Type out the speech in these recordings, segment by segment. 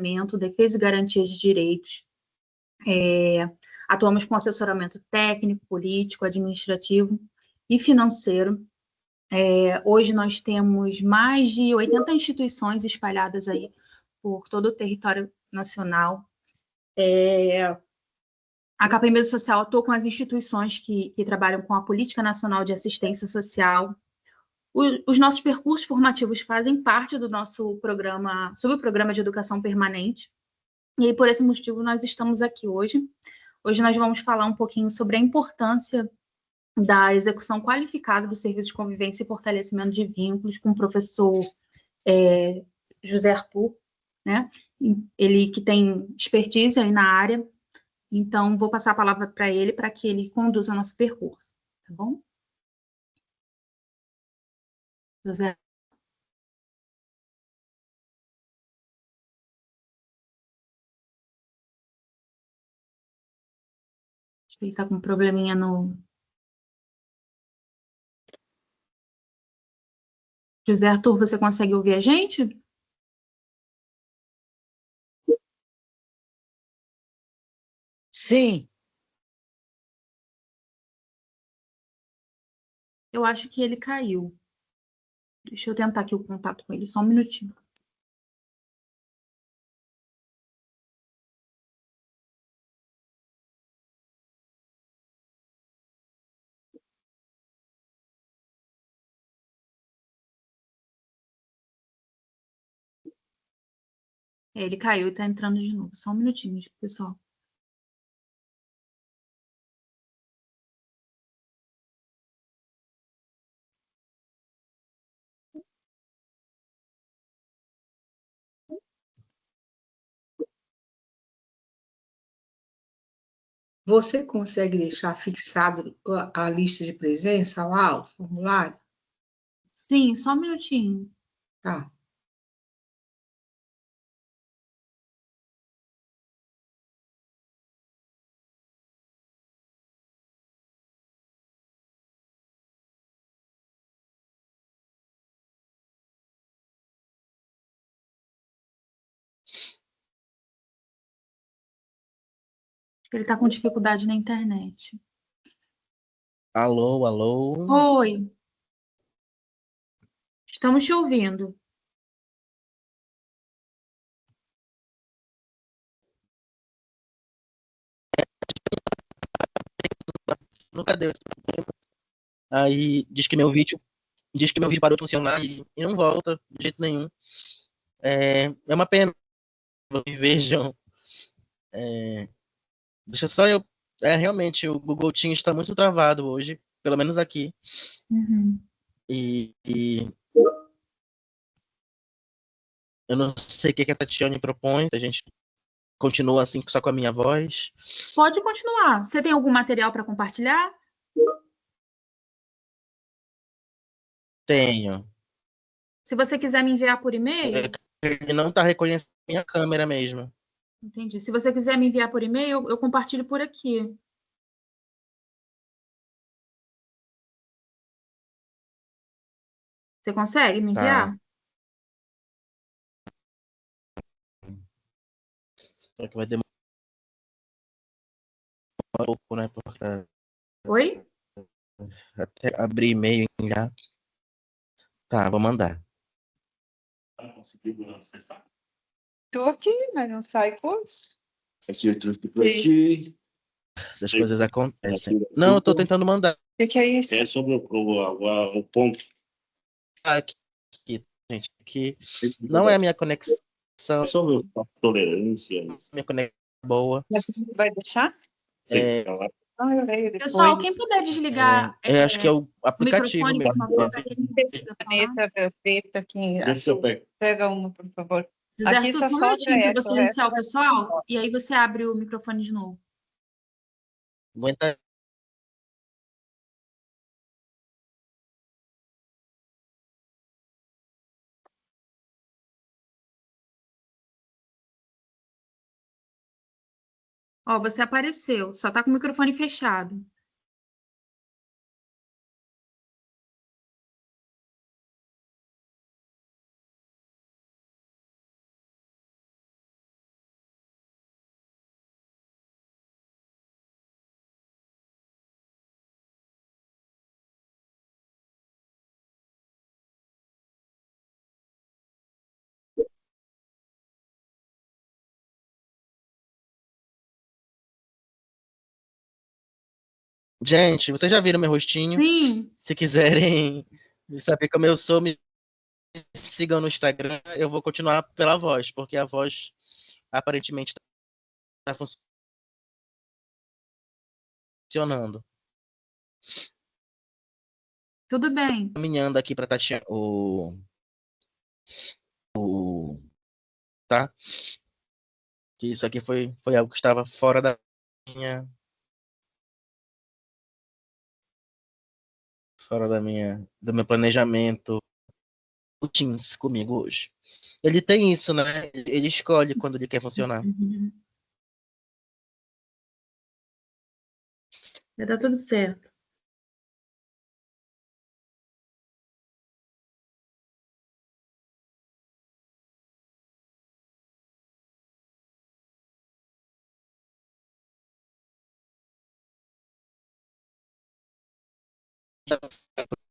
monitoramento, defesa e garantia de direitos. Atuamos com assessoramento técnico, político, administrativo e financeiro. Hoje nós temos mais de 80 instituições espalhadas aí por todo o território nacional. A Capa em Mesa Social atua com as instituições que trabalham com a Política Nacional de Assistência Social. Os nossos percursos formativos fazem parte do nosso programa, subprograma de educação permanente, e aí, por esse motivo, nós estamos aqui hoje. Hoje nós vamos falar um pouquinho sobre a importância da execução qualificada do serviço de convivência e fortalecimento de vínculos com o professor José Arthur, né? Ele que tem expertise aí na área. Então, vou passar a palavra para ele, para que ele conduza o nosso percurso, tá bom? José. Acho que ele está com um probleminha no... José Arthur, você consegue ouvir a gente? Sim. Eu acho que ele caiu. Deixa eu tentar aqui o contato com ele, só um minutinho. Ele caiu e está entrando de novo. Só um minutinho, pessoal. Você consegue deixar fixado a lista de presença lá, o formulário? Sim, só um minutinho. Tá. Ele está com dificuldade na internet. Alô, alô. Oi. Estamos te ouvindo. Nunca deu esse problema. Aí diz que meu vídeo parou de funcionar e não volta de jeito nenhum. É uma pena que vocês vejam. Deixa só eu. Realmente, o Google Teams está muito travado hoje, pelo menos aqui. Uhum. E eu não sei o que a Tatiane propõe, se a gente continua assim só com a minha voz. Pode continuar. Você tem algum material para compartilhar? Tenho. Se você quiser me enviar por e-mail. Ele não está reconhecendo minha câmera mesmo. Entendi. Se você quiser me enviar por e-mail, eu compartilho por aqui. Você consegue me enviar? Tá. Só que vai demorar um pouco, né? Porque Oi? até abrir e-mail já. Tá, vou mandar. Conseguiu acessar? Estou aqui, mas não sai coisa. Eu trouxe por aqui. As coisas acontecem. Não, eu tô tentando mandar O que é isso? É sobre o ponto. aqui, gente. Que não é a minha conexão. É sobre tolerâncias. Minha conexão é boa. Vai deixar? Sem falar. Eu leio depois. Pessoal, quem puder desligar Eu acho que é o o aplicativo microfone, por mesmo. favor, para que ele consiga falar. Caneta preta aqui. Deixa eu pegar. Pega uma, por favor. José Aqui Arthur, só só um sobra minutinho para essa, você o resto silenciar o vai pessoal, e aí você abre o microfone de novo. Aguenta. Ó, você apareceu, só está com o microfone fechado. Gente, vocês já viram meu rostinho? Sim, Se quiserem saber como eu sou, me sigam no Instagram. Eu vou continuar pela voz, porque a voz aparentemente está funcionando. tudo bem. Caminhando aqui para Tatiana, tá? Que isso aqui foi algo que estava fora minha, do meu planejamento. O Teams comigo hoje. Ele tem isso, né? Ele escolhe quando ele quer funcionar. Uhum. Vai dar tudo certo.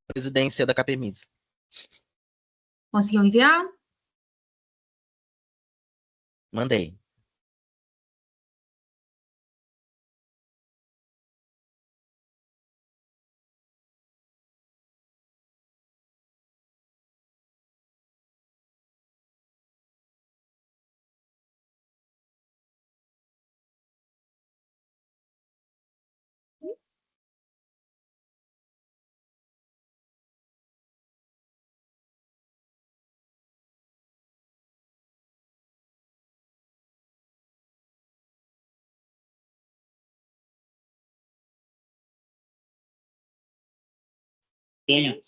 Presidência da Capemisa. Conseguiu enviar? Mandei. Tem.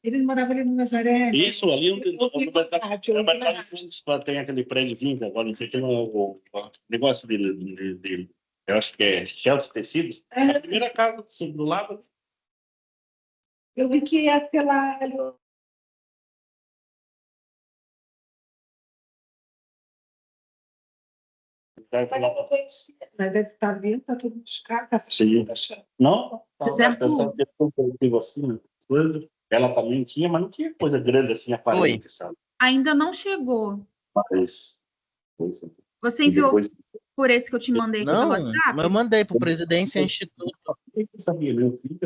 Ele morava ali no Nazaré. Isso, ali onde Eu ouvi na rádio, eu ouvi na rádio. tem aquele prédiozinho, que agora não sei o que, o negócio dele, eu acho que é Shelter Tecidos. É. A primeira casa assim, do lado. Eu vi que ia pela. Mas eu não conhecia. Mas deve estar vindo, tá tudo descarga. Sim. Não? José Arthur. Assim, ela também tinha, mas não tinha coisa grande assim, aparente, sabe? Ainda não chegou. Mas, coisa. Você E enviou depois, por esse que eu te mandei aqui pelo Não, mas eu WhatsApp? mandei pro Presidência Instituto. eu sabia, meu filho,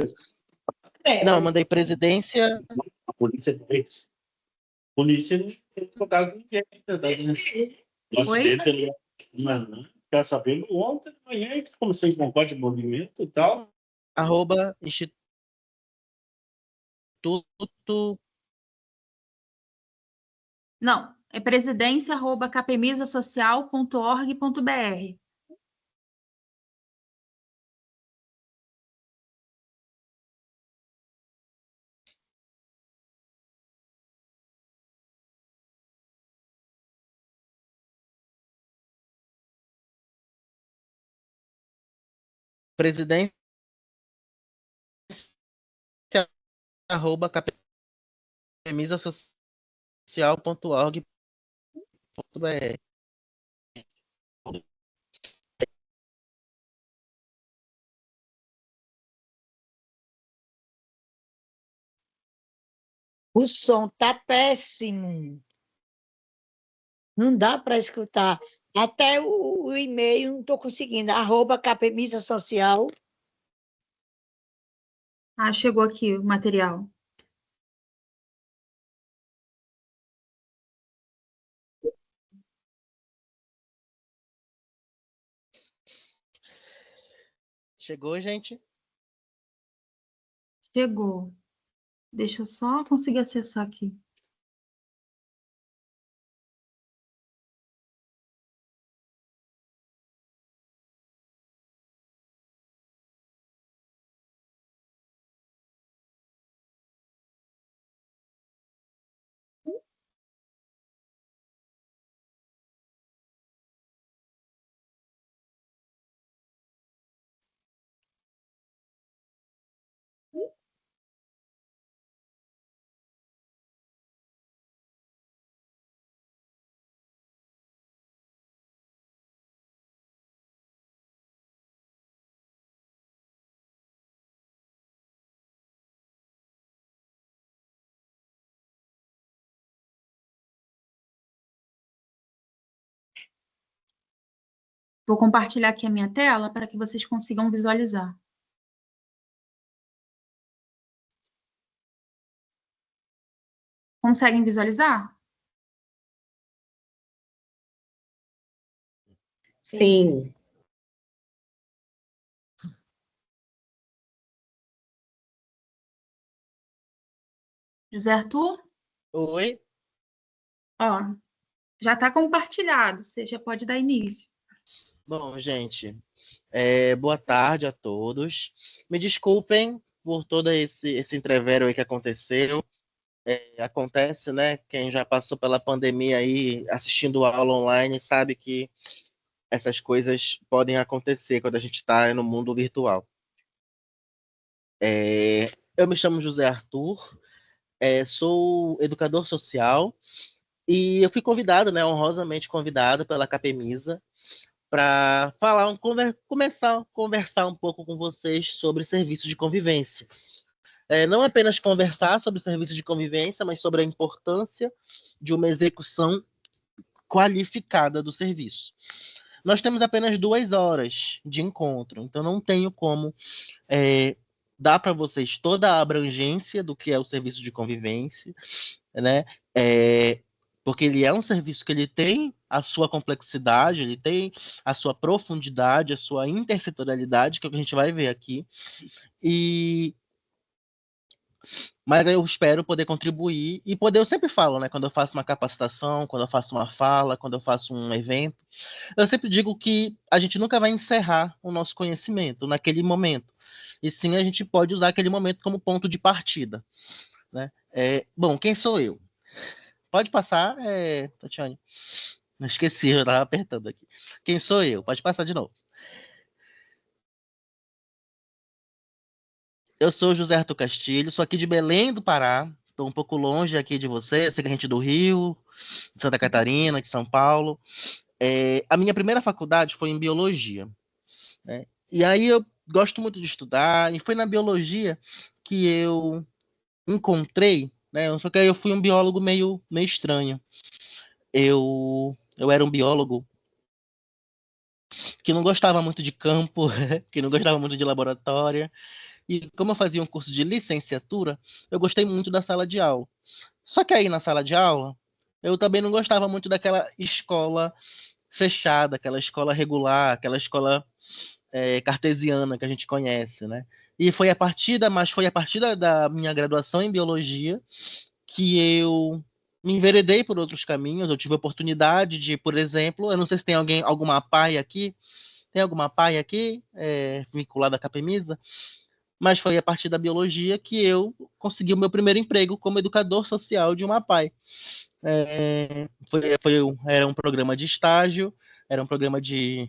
Não, eu mandei Presidência. a polícia fez. A polícia não tem contato com ninguém ainda, tá vendo? O Oi? acidente, não, quero saber ontem de manhã, que comecei a compor de movimento e tal. @ Instituto. Não, é presidência@capemisassocial.org.br. Presidência @capemisassocial.org.br. O som tá péssimo. Não dá para escutar. Até o e-mail não estou conseguindo. @capemisa social. Ah, chegou aqui o material. Chegou, gente? Chegou. Deixa eu só conseguir acessar aqui. Vou compartilhar aqui a minha tela para que vocês consigam visualizar. Conseguem visualizar? Sim. José Arthur? Oi? Ó, já está compartilhado, você já pode dar início. Bom, gente, boa tarde a todos. Me desculpem por todo esse entrevero aí que aconteceu. Acontece, né? Quem já passou pela pandemia aí assistindo aula online sabe que essas coisas podem acontecer quando a gente está no mundo virtual. Eu me chamo José Arthur, sou educador social e eu fui convidado, né, honrosamente convidado pela Capemisa para começar a conversar um pouco com vocês sobre serviços de convivência. Não apenas conversar sobre serviços de convivência, mas sobre a importância de uma execução qualificada do serviço. Nós temos apenas 2 horas de encontro, então não tenho como dar para vocês toda a abrangência do que é o serviço de convivência, né? Porque ele é um serviço que ele tem a sua complexidade, ele tem a sua profundidade, a sua intersetorialidade, que é o que a gente vai ver aqui. Mas eu espero poder contribuir e poder, eu sempre falo, né, quando eu faço uma capacitação, quando eu faço uma fala, quando eu faço um evento, eu sempre digo que a gente nunca vai encerrar o nosso conhecimento naquele momento. E sim, a gente pode usar aquele momento como ponto de partida, né? Bom, quem sou eu? Pode passar, Tatiane. Não esqueci, eu estava apertando aqui. Quem sou eu? Pode passar de novo. Eu sou José Arthur Castilho, sou aqui de Belém do Pará. Estou um pouco longe aqui de você, sei que a gente é do Rio, de Santa Catarina, de São Paulo. A minha primeira faculdade foi em biologia, né? E aí eu gosto muito de estudar, e foi na biologia que eu encontrei, né? Só que aí eu fui um biólogo meio estranho. Eu era um biólogo que não gostava muito de campo, que não gostava muito de laboratório. E como eu fazia um curso de licenciatura, eu gostei muito da sala de aula. Só que aí na sala de aula, eu também não gostava muito daquela escola fechada, aquela escola regular, aquela escola cartesiana que a gente conhece, né? E foi a partir da minha graduação em biologia que eu me enveredei por outros caminhos. Eu tive a oportunidade de, por exemplo, eu não sei se tem alguma PAI aqui, tem alguma PAI aqui, vinculada à Capemisa, mas foi a partir da biologia que eu consegui o meu primeiro emprego como educador social de uma PAI. Era um programa de estágio, era um programa de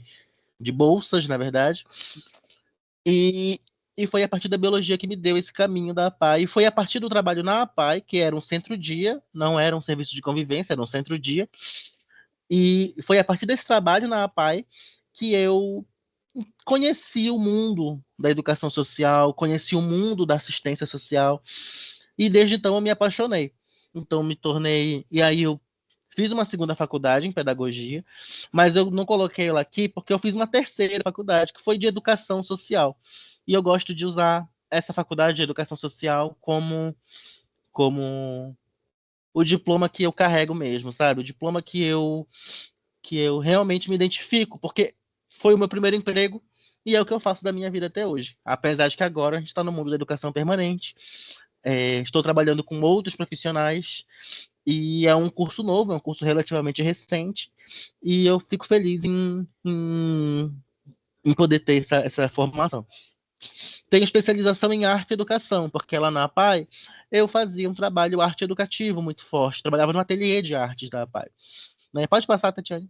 bolsas, na verdade, e, e foi a partir da biologia que me deu esse caminho da APAI, e foi a partir do trabalho na APAI, que era um centro-dia, não era um serviço de convivência, era um centro-dia, e foi a partir desse trabalho na APAI que eu conheci o mundo da educação social, conheci o mundo da assistência social, e desde então eu me apaixonei. Então me tornei, e aí eu fiz uma segunda faculdade em pedagogia, mas eu não coloquei ela aqui porque eu fiz uma terceira faculdade, que foi de educação social. E eu gosto de usar essa faculdade de educação social como o diploma que eu carrego mesmo, sabe? O diploma que eu realmente me identifico, porque foi o meu primeiro emprego e é o que eu faço da minha vida até hoje. Apesar de que agora a gente está no mundo da educação permanente, estou trabalhando com outros profissionais e é um curso novo, é um curso relativamente recente, e eu fico feliz em poder ter essa formação. Tenho especialização em arte e educação, porque lá na APAI eu fazia um trabalho arte educativo muito forte, trabalhava no ateliê de artes da APAI. Né? Pode passar, Tatiane.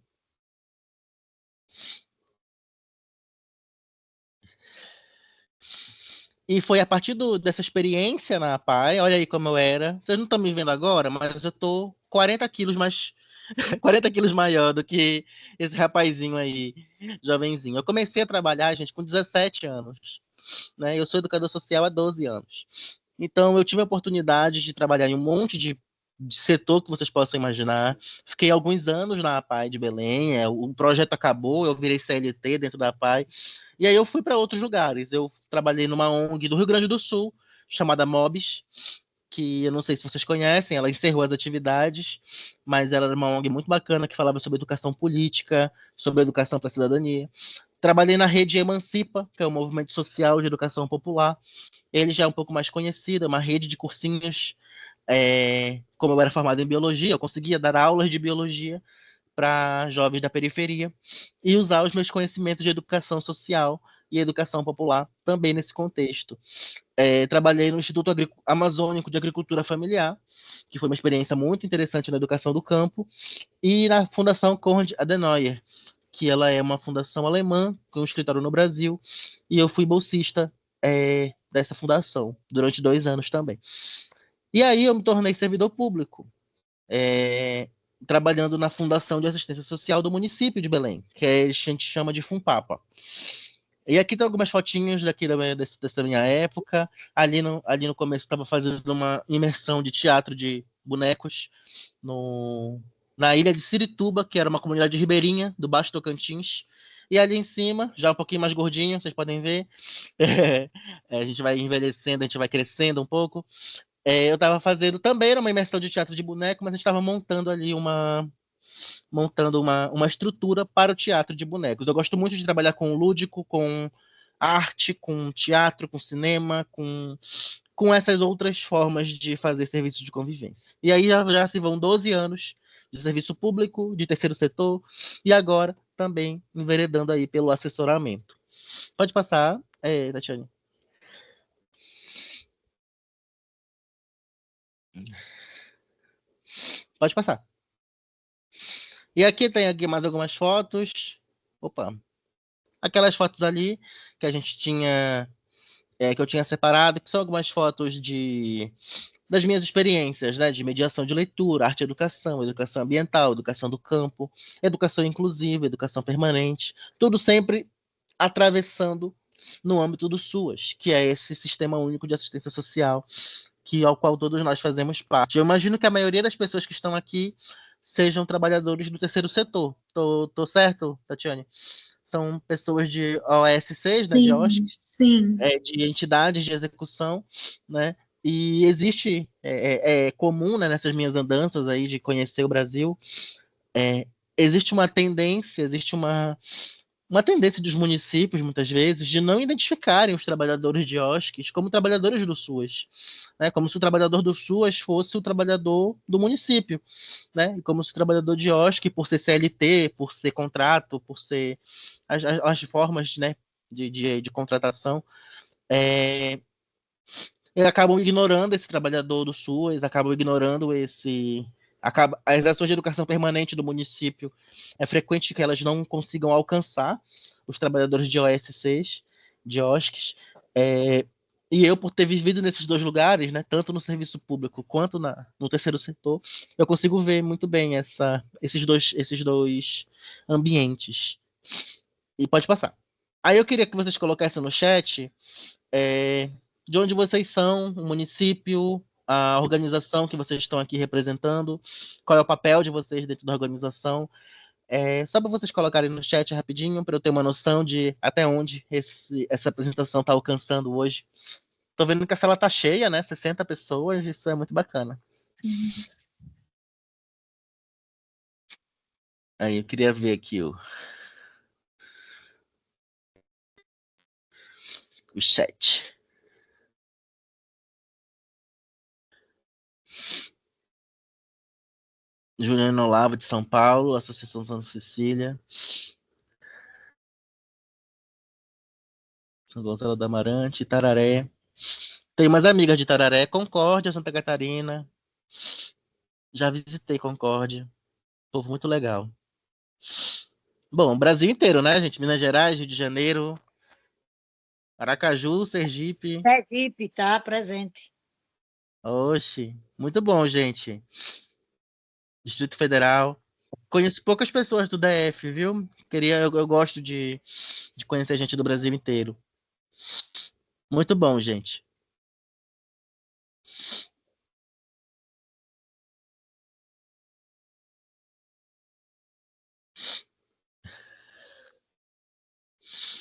E foi a partir dessa experiência na APAI, olha aí como eu era. Vocês não estão me vendo agora, mas eu tô 40 quilos mais 40 quilos maior do que esse rapazinho aí, jovenzinho. Eu comecei a trabalhar, gente, com 17 anos, né? Eu sou educador social há 12 anos. Então, eu tive a oportunidade de trabalhar em um monte de setor que vocês possam imaginar. Fiquei alguns anos na APAI de Belém, o projeto acabou, eu virei CLT dentro da APAI, e aí eu fui para outros lugares. Eu trabalhei numa ONG do Rio Grande do Sul, chamada MOBS, que eu não sei se vocês conhecem, ela encerrou as atividades, mas ela era uma ONG muito bacana que falava sobre educação política, sobre educação para a cidadania. Trabalhei na rede Emancipa, que é um movimento social de educação popular. Ele já é um pouco mais conhecido, é uma rede de cursinhos. Como eu era formado em biologia, eu conseguia dar aulas de biologia para jovens da periferia e usar os meus conhecimentos de educação social e educação popular também nesse contexto. Trabalhei no Instituto Amazônico de Agricultura Familiar, que foi uma experiência muito interessante na educação do campo, e na Fundação Konrad Adenauer, que ela é uma fundação alemã com um escritório no Brasil, e eu fui bolsista dessa fundação durante 2 anos também. E aí eu me tornei servidor público, trabalhando na Fundação de Assistência Social do município de Belém, que a gente chama de FUNPAPA. E aqui tem algumas fotinhas dessa minha época. Ali no começo estava fazendo uma imersão de teatro de bonecos na ilha de Sirituba, que era uma comunidade ribeirinha do Baixo Tocantins. E ali em cima, já um pouquinho mais gordinho, vocês podem ver. A gente vai envelhecendo, a gente vai crescendo um pouco. Eu estava fazendo também uma imersão de teatro de boneco, mas a gente estava montando ali uma estrutura para o teatro de bonecos. Eu gosto muito de trabalhar com lúdico, com arte, com teatro, com cinema, com essas outras formas de fazer serviço de convivência. E aí já se vão 12 anos de serviço público, de terceiro setor, e agora também enveredando aí pelo assessoramento. Pode passar, Tatiane. Pode passar. E aqui tem mais algumas fotos. Opa. Aquelas fotos ali que a gente tinha, que eu tinha separado, que são algumas fotos das minhas experiências, né? De mediação de leitura, arte e educação, educação ambiental, educação do campo, educação inclusiva, educação permanente. Tudo sempre atravessando no âmbito do SUAS, que é esse Sistema Único de Assistência Social, ao qual todos nós fazemos parte. Eu imagino que a maioria das pessoas que estão aqui sejam trabalhadores do terceiro setor. Tô certo, Tatiane? São pessoas de OSCs, né, de OSCs, sim. De entidades de execução, né? E existe, comum, né, nessas minhas andanças aí de conhecer o Brasil, existe uma tendência dos municípios, muitas vezes, de não identificarem os trabalhadores de OSCs como trabalhadores do SUAS, né? Como se o trabalhador do SUAS fosse o trabalhador do município, né? E como se o trabalhador de OSC, por ser CLT, por ser contrato, por ser as formas, né, de contratação, eles acabam ignorando esse trabalhador do SUAS, acabam ignorando as ações de educação permanente do município. É frequente que elas não consigam alcançar os trabalhadores de OSCs, de OSCs. E eu, por ter vivido nesses dois lugares, né, tanto no serviço público quanto no terceiro setor, eu consigo ver muito bem esses dois ambientes. E pode passar. Aí eu queria que vocês colocassem no chat de onde vocês são, o município, a organização que vocês estão aqui representando, qual é o papel de vocês dentro da organização. Só para vocês colocarem no chat rapidinho, para eu ter uma noção de até onde essa apresentação está alcançando hoje. Estou vendo que a sala está cheia, né? 60 pessoas, isso é muito bacana. Sim. Aí eu queria ver aqui o chat. Juliano Olavo, de São Paulo, Associação Santa Cecília. São Gonçalo do Amarante, Tararé. Tem umas amigas de Tararé, Concórdia, Santa Catarina. Já visitei Concórdia. Povo muito legal. Bom, Brasil inteiro, né, gente? Minas Gerais, Rio de Janeiro, Aracaju, Sergipe. Sergipe está presente. Oxe, muito bom, gente. Distrito Federal. Conheço poucas pessoas do DF, viu? Eu gosto de conhecer gente do Brasil inteiro. Muito bom, gente.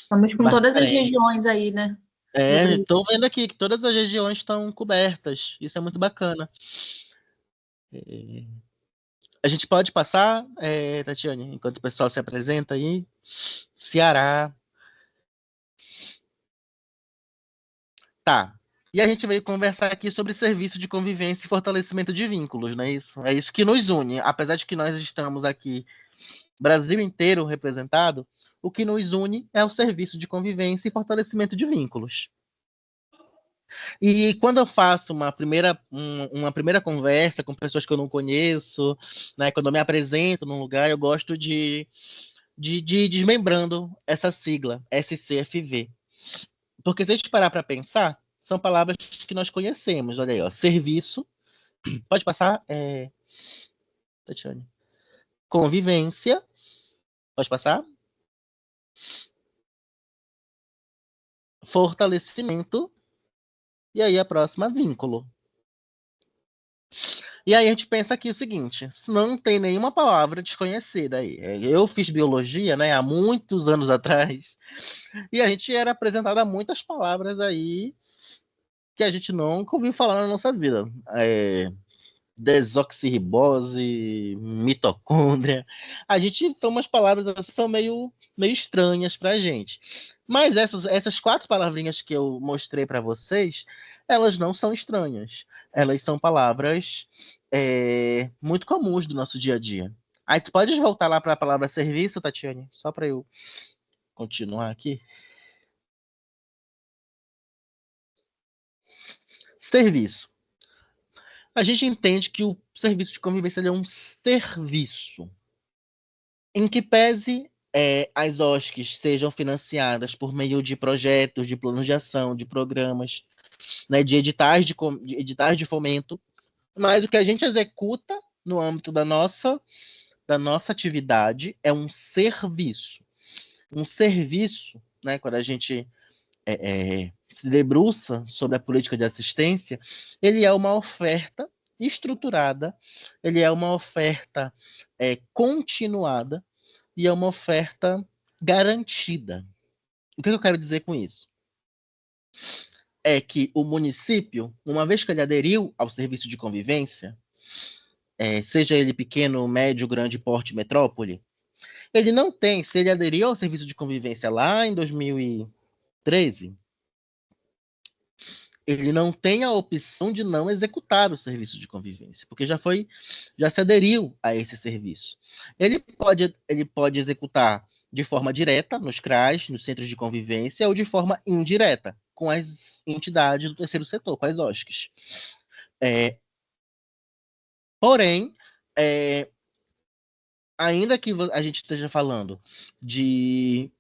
Estamos com todas as Barcarena. regiões aí, né? Estou vendo aqui que todas as regiões estão cobertas. Isso é muito bacana. A gente pode passar, Tatiane, enquanto o pessoal se apresenta aí. Ceará. Tá. E a gente veio conversar aqui sobre serviço de convivência e fortalecimento de vínculos, não é isso? É isso que nos une. Apesar de que nós estamos aqui, Brasil inteiro representado, o que nos une é o serviço de convivência e fortalecimento de vínculos. E quando eu faço uma primeira conversa com pessoas que eu não conheço, né, quando eu me apresento num lugar, eu gosto de ir desmembrando essa sigla, SCFV. Porque se a gente parar para pensar, são palavras que nós conhecemos. Olha aí, ó, serviço, pode passar, Tatiane. Convivência, pode passar. Fortalecimento, e aí a próxima, vínculo. E aí a gente pensa aqui o seguinte, não tem nenhuma palavra desconhecida aí. Eu fiz biologia, né, há muitos anos atrás, e a gente era apresentado a muitas palavras aí que a gente nunca ouviu falar na nossa vida. Desoxirribose, mitocôndria. A gente tem umas palavras assim, que são meio estranhas para a gente. Mas essas 4 palavrinhas que eu mostrei para vocês, elas não são estranhas. Elas são palavras muito comuns do nosso dia a dia. Aí tu pode voltar lá para a palavra serviço, Tatiane? Só para eu continuar aqui. Serviço. A gente entende que o serviço de convivência é um serviço em que pese as OSCs sejam financiadas por meio de projetos, de planos de ação, de programas, né, de editais de fomento, mas o que a gente executa no âmbito da nossa atividade é um serviço. Um serviço, né, quando a gente se debruça sobre a política de assistência, ele é uma oferta estruturada, ele é uma oferta continuada e é uma oferta garantida. O que eu quero dizer com isso? É que o município, uma vez que ele aderiu ao serviço de convivência, seja ele pequeno, médio, grande porte, metrópole, ele não tem, se ele aderiu ao serviço de convivência lá em 2013, ele não tem a opção de não executar o serviço de convivência, porque já se aderiu a esse serviço. Ele pode executar de forma direta nos CRAs, nos centros de convivência, ou de forma indireta, com as entidades do terceiro setor, com as OSCs. Porém, ainda que a gente esteja falando de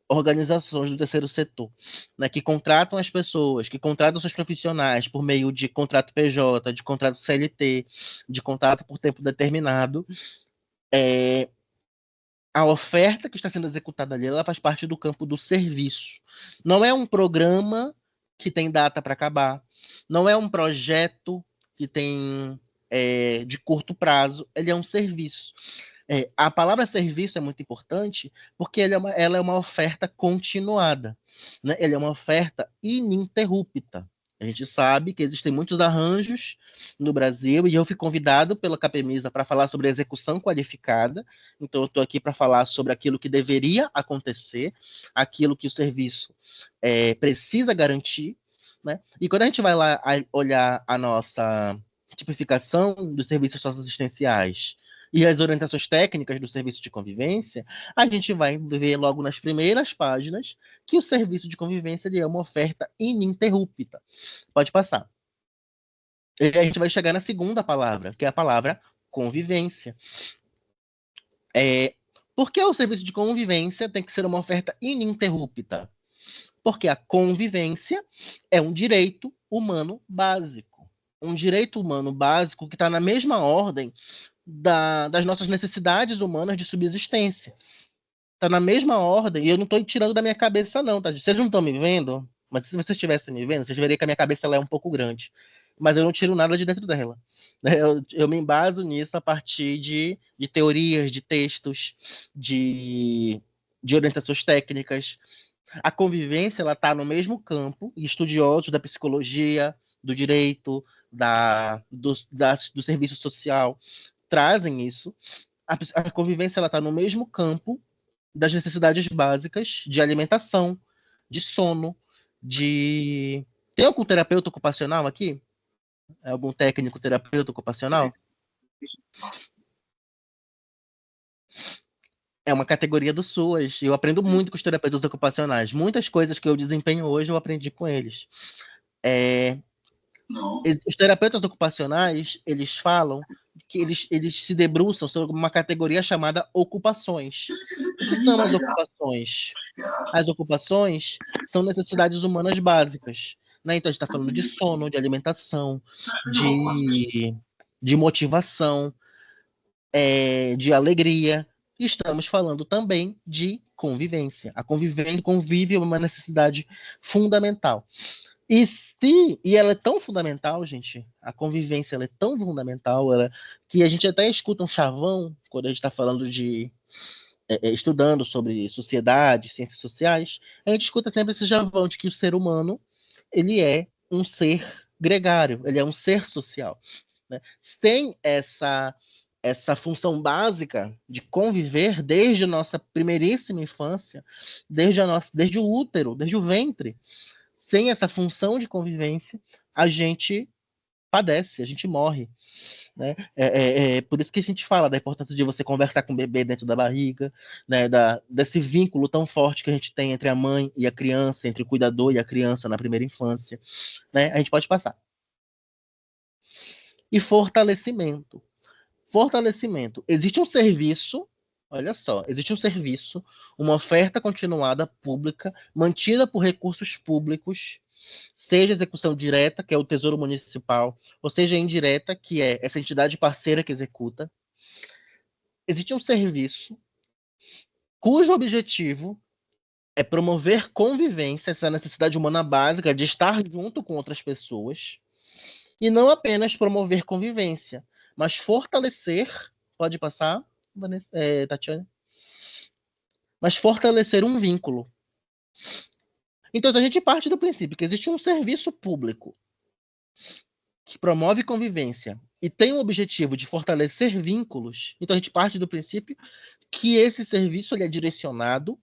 organizações do terceiro setor, né, que contratam as pessoas, que contratam seus profissionais por meio de contrato PJ, de contrato CLT, de contrato por tempo determinado, a oferta que está sendo executada ali, ela faz parte do campo do serviço. Não é um programa que tem data para acabar, não é um projeto que tem de curto prazo, ele é um serviço. A palavra serviço é muito importante porque ela é uma oferta continuada, né? Ela é uma oferta ininterrupta. A gente sabe que existem muitos arranjos no Brasil e eu fui convidado pela Capemisa para falar sobre a execução qualificada. Então, eu estou aqui para falar sobre aquilo que deveria acontecer, aquilo que o serviço precisa garantir, né? E quando a gente vai lá olhar a nossa tipificação dos serviços socioassistenciais e as orientações técnicas do serviço de convivência, a gente vai ver logo nas primeiras páginas que o serviço de convivência é uma oferta ininterrupta. Pode passar. E a gente vai chegar na segunda palavra, que é a palavra convivência. Por que o serviço de convivência tem que ser uma oferta ininterrupta? Porque a convivência é um direito humano básico. Um direito humano básico que está na mesma ordem das nossas necessidades humanas de subsistência. Está na mesma ordem, e eu não estou tirando da minha cabeça, não, tá? Vocês não estão me vendo, mas se vocês estivessem me vendo, vocês veriam que a minha cabeça ela é um pouco grande. Mas eu não tiro nada de dentro dela. Eu me embaso nisso a partir de teorias, de textos, de orientações técnicas. A convivência, ela está no mesmo campo, e estudiosos da psicologia, do direito, do serviço social trazem isso. A convivência, ela está no mesmo campo das necessidades básicas de alimentação, de sono, de... Tem algum terapeuta ocupacional aqui? Algum técnico terapeuta ocupacional? É uma categoria do SUAS. Eu aprendo muito com os terapeutas ocupacionais. Muitas coisas que eu desempenho hoje eu aprendi com eles. Os terapeutas ocupacionais, eles falam que eles se debruçam sobre uma categoria chamada ocupações. O que são as ocupações? As ocupações são necessidades humanas básicas. Né? Então, a gente está falando de sono, de alimentação, de motivação, de alegria. E estamos falando também de convivência. A convivência convive é uma necessidade fundamental. E ela é tão fundamental, gente, a convivência ela é tão fundamental, que a gente até escuta um chavão quando a gente está falando de estudando sobre sociedade, ciências sociais, a gente escuta sempre esse chavão de que o ser humano ele é um ser gregário, ele é um ser social. Né? Tem essa função básica de conviver desde a nossa primeiríssima infância, desde o útero, desde o ventre. Sem essa função de convivência, a gente padece, a gente morre. Né? Por isso que a gente fala da importância de você conversar com o bebê dentro da barriga, né? Desse vínculo tão forte que a gente tem entre a mãe e a criança, entre o cuidador e a criança na primeira infância. Né? A gente pode passar. E fortalecimento. Fortalecimento. Existe um serviço, olha só, existe um serviço, uma oferta continuada pública, mantida por recursos públicos, seja execução direta, que é o Tesouro Municipal, ou seja indireta, que é essa entidade parceira que executa. Existe um serviço cujo objetivo é promover convivência, essa necessidade humana básica de estar junto com outras pessoas, e não apenas promover convivência, mas fortalecer, pode passar, Tatiana? Mas fortalecer um vínculo. Então, a gente parte do princípio que existe um serviço público que promove convivência e tem o objetivo de fortalecer vínculos. Então, a gente parte do princípio que esse serviço ele é direcionado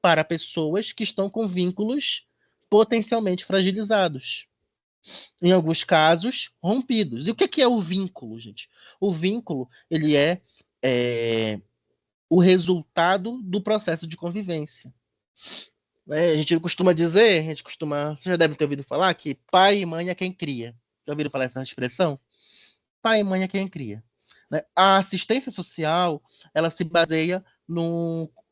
para pessoas que estão com vínculos potencialmente fragilizados. Em alguns casos, rompidos. E o que é o vínculo, gente? O vínculo ele é o resultado do processo de convivência. A gente costuma dizer, vocês já devem ter ouvido falar que pai e mãe é quem cria. Já ouviram falar essa expressão? Pai e mãe é quem cria. A assistência social, ela se baseia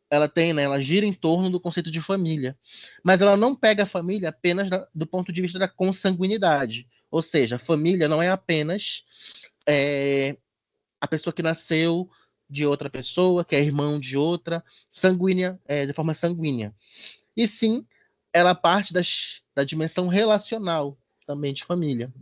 ela gira em torno do conceito de família, mas ela não pega a família apenas do ponto de vista da consanguinidade, ou seja, a família não é apenas a pessoa que nasceu de outra pessoa, que é irmão de outra, sanguínea, de forma sanguínea, e sim, ela parte da dimensão relacional também de família.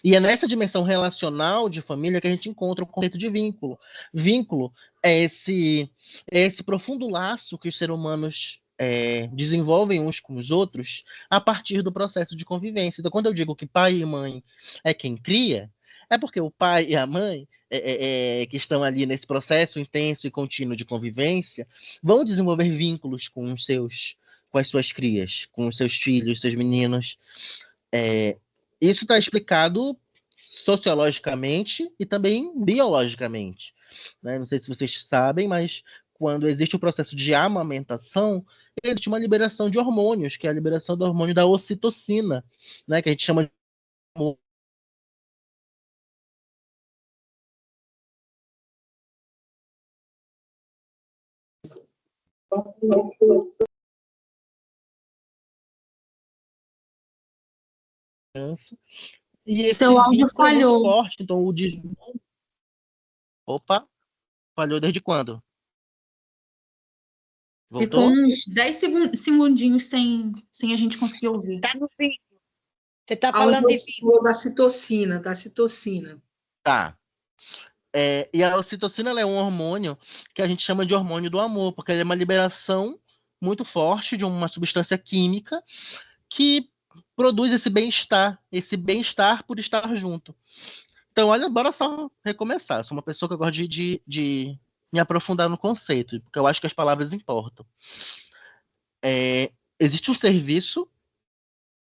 E é nessa dimensão relacional de família que a gente encontra o conceito de vínculo. Vínculo é esse profundo laço que os seres humanos desenvolvem uns com os outros a partir do processo de convivência. Então, quando eu digo que pai e mãe é quem cria, é porque o pai e a mãe, que estão ali nesse processo intenso e contínuo de convivência, vão desenvolver vínculos com as suas crias, com os seus filhos, seus meninos. Isso está explicado sociologicamente e também biologicamente. Né? Não sei se vocês sabem, mas quando existe o processo de amamentação, existe uma liberação de hormônios, que é a liberação do hormônio da ocitocina, né? Que a gente chama de criança. E esse Seu áudio vínculo é muito falhou. forte, então Opa, falhou desde quando? Ficou Voltou? uns 10 segundinhos sem a gente conseguir ouvir. Está no vínculo. Você está Onde falando de você vínculo. falou da citocina. Tá. E a ocitocina ela é um hormônio que a gente chama de hormônio do amor, porque ele é uma liberação muito forte de uma substância química que produz esse bem-estar por estar junto. Então, olha, bora só recomeçar. Eu sou uma pessoa que eu gosto de me aprofundar no conceito, porque eu acho que as palavras importam. Existe um serviço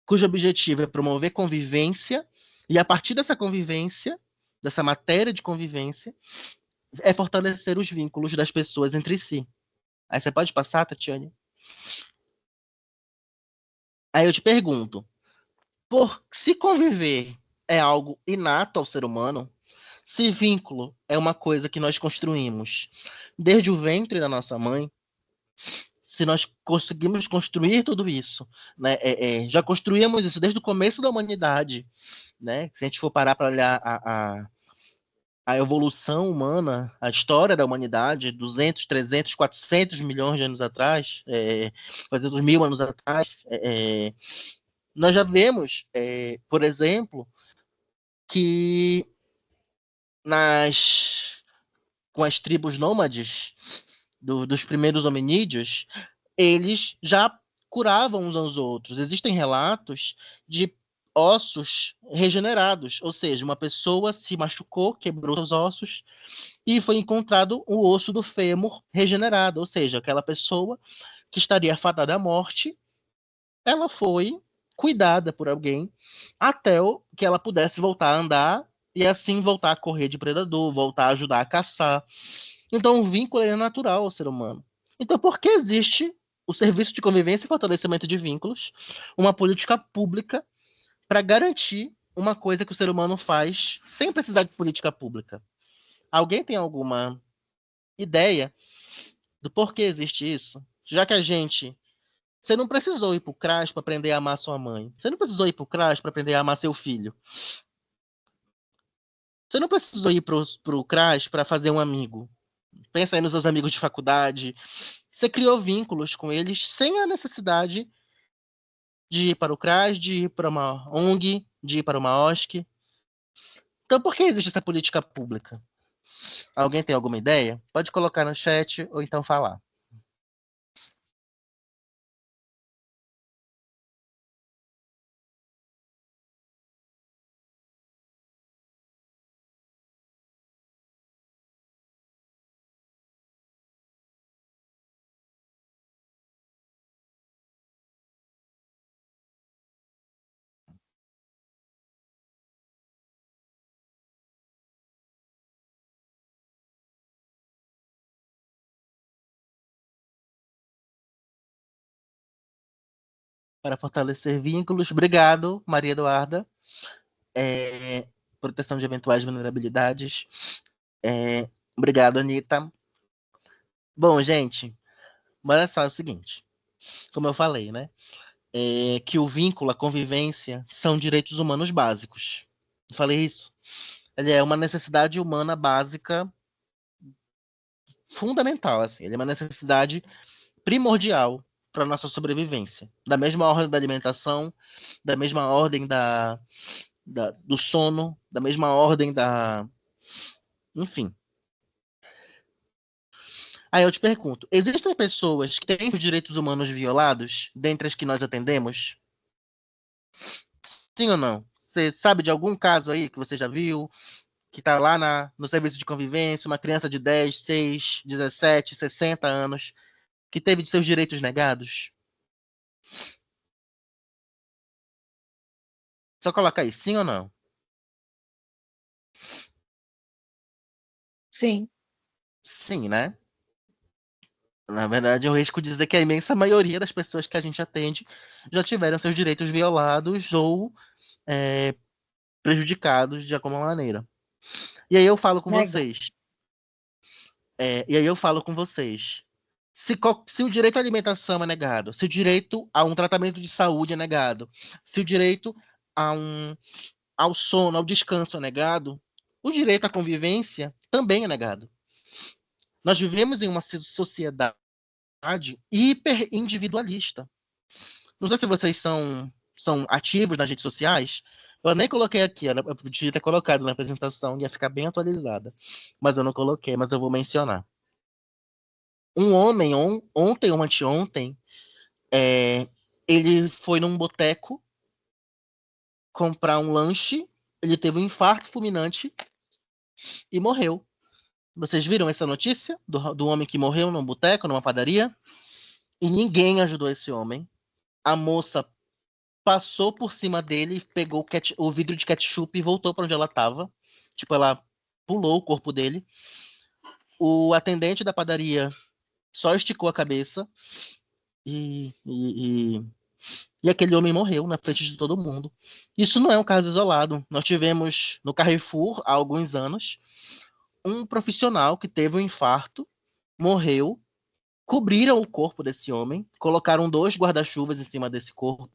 cujo objetivo é promover convivência, e a partir dessa convivência, dessa matéria de convivência, é fortalecer os vínculos das pessoas entre si. Aí você pode passar, Tatiane? Aí eu te pergunto, se conviver é algo inato ao ser humano, se vínculo é uma coisa que nós construímos desde o ventre da nossa mãe, se nós conseguimos construir tudo isso, né, já construímos isso desde o começo da humanidade, né? Se a gente for parar para olhar a evolução humana, a história da humanidade, 200, 300, 400 milhões de anos atrás, 400 mil anos atrás, nós já vemos, por exemplo, que com as tribos nômades dos primeiros hominídeos, eles já curavam uns aos outros. Existem relatos de ossos regenerados, ou seja, uma pessoa se machucou, quebrou os ossos e foi encontrado o osso do fêmur regenerado, ou seja, aquela pessoa que estaria fadada à morte, ela foi cuidada por alguém até que ela pudesse voltar a andar e assim voltar a correr de predador, voltar a ajudar a caçar. Então, o vínculo é natural ao ser humano. Então, por que existe o serviço de convivência e fortalecimento de vínculos, uma política pública para garantir uma coisa que o ser humano faz sem precisar de política pública? Alguém tem alguma ideia do porquê existe isso? Já que você não precisou ir para o CRAS para aprender a amar sua mãe. Você não precisou ir para o CRAS para aprender a amar seu filho. Você não precisou ir para o CRAS para fazer um amigo. Pensa aí nos seus amigos de faculdade. Você criou vínculos com eles sem a necessidade de ir para o CRAS, de ir para uma ONG, de ir para uma OSC. Então, por que existe essa política pública? Alguém tem alguma ideia? Pode colocar no chat ou então falar. Para fortalecer vínculos. Obrigado, Maria Eduarda. Proteção de eventuais vulnerabilidades. Obrigado, Anitta. Bom, gente, olha só o seguinte. Como eu falei, né? Que o vínculo, a convivência, são direitos humanos básicos. Eu falei isso. Ele é uma necessidade humana básica fundamental, assim. Ele é uma necessidade primordial para a nossa sobrevivência. Da mesma ordem da alimentação, da mesma ordem do sono, da mesma ordem da... Enfim. Aí eu te pergunto, existem pessoas que têm os direitos humanos violados, dentre as que nós atendemos? Sim ou não? Você sabe de algum caso aí que você já viu, que está lá no serviço de convivência, uma criança de 10, 6, 17, 60 anos, que teve seus direitos negados? Só coloca aí, sim ou não? Sim. Sim, né? Na verdade, eu risco dizer que a imensa maioria das pessoas que a gente atende já tiveram seus direitos violados ou prejudicados de alguma maneira. E aí eu falo com Nega. vocês. E aí eu falo com vocês. Se o direito à alimentação é negado, se o direito a um tratamento de saúde é negado, se o direito ao sono, ao descanso é negado, o direito à convivência também é negado. Nós vivemos em uma sociedade hiper individualista. Não sei se vocês são ativos nas redes sociais. Eu nem coloquei aqui, eu podia ter colocado na apresentação, ia ficar bem atualizada. Mas eu não coloquei, mas eu vou mencionar. Um homem, ontem ou anteontem, Ele foi num boteco comprar um lanche, ele teve um infarto fulminante e morreu. Vocês viram essa notícia do homem que morreu num boteco, numa padaria? E ninguém ajudou esse homem. A moça passou por cima dele, pegou o vidro de ketchup e voltou para onde ela estava. Tipo, ela pulou o corpo dele. O atendente da padaria só esticou a cabeça e aquele homem morreu na frente de todo mundo. Isso não é um caso isolado. Nós tivemos no Carrefour, há alguns anos, um profissional que teve um infarto, morreu, cobriram o corpo desse homem, colocaram 2 guarda-chuvas em cima desse corpo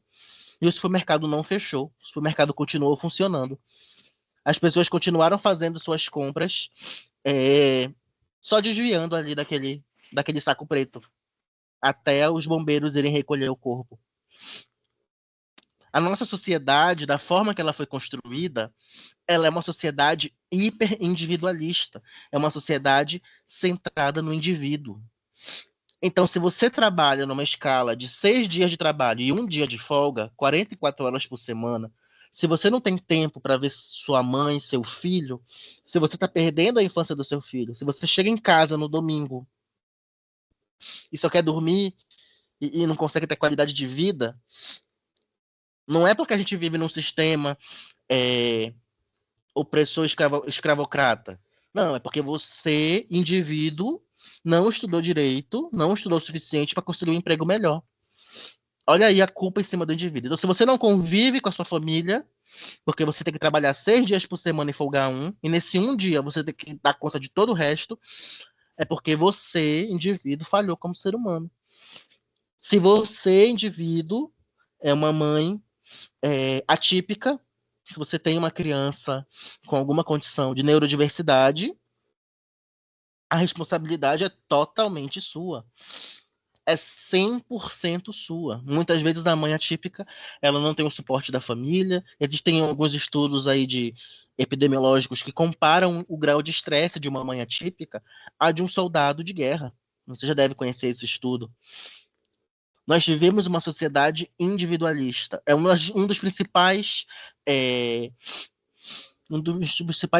e o supermercado não fechou. O supermercado continuou funcionando. As pessoas continuaram fazendo suas compras, só desviando ali daquele saco preto, até os bombeiros irem recolher o corpo. A nossa sociedade, da forma que ela foi construída, ela é uma sociedade hiper-individualista. É uma sociedade centrada no indivíduo. Então, se você trabalha numa escala de 6 dias de trabalho e 1 dia de folga, 44 horas por semana, se você não tem tempo para ver sua mãe, seu filho, se você está perdendo a infância do seu filho, se você chega em casa no domingo e só quer dormir e não consegue ter qualidade de vida, não é porque a gente vive num sistema opressor escravocrata. Não, é porque você, indivíduo, não estudou direito, não estudou o suficiente para construir um emprego melhor. Olha aí a culpa em cima do indivíduo. Então, se você não convive com a sua família, porque você tem que trabalhar 6 dias por semana e folgar 1, e nesse 1 dia você tem que dar conta de todo o resto, é porque você, indivíduo, falhou como ser humano. Se você, indivíduo, é uma mãe atípica, se você tem uma criança com alguma condição de neurodiversidade, a responsabilidade é totalmente sua. É 100% sua. Muitas vezes a mãe atípica, ela não tem o suporte da família. Existem alguns estudos aí de epidemiológicos que comparam o grau de estresse de uma mãe atípica a de um soldado de guerra. Você já deve conhecer esse estudo. Nós vivemos uma sociedade individualista. É um dos principais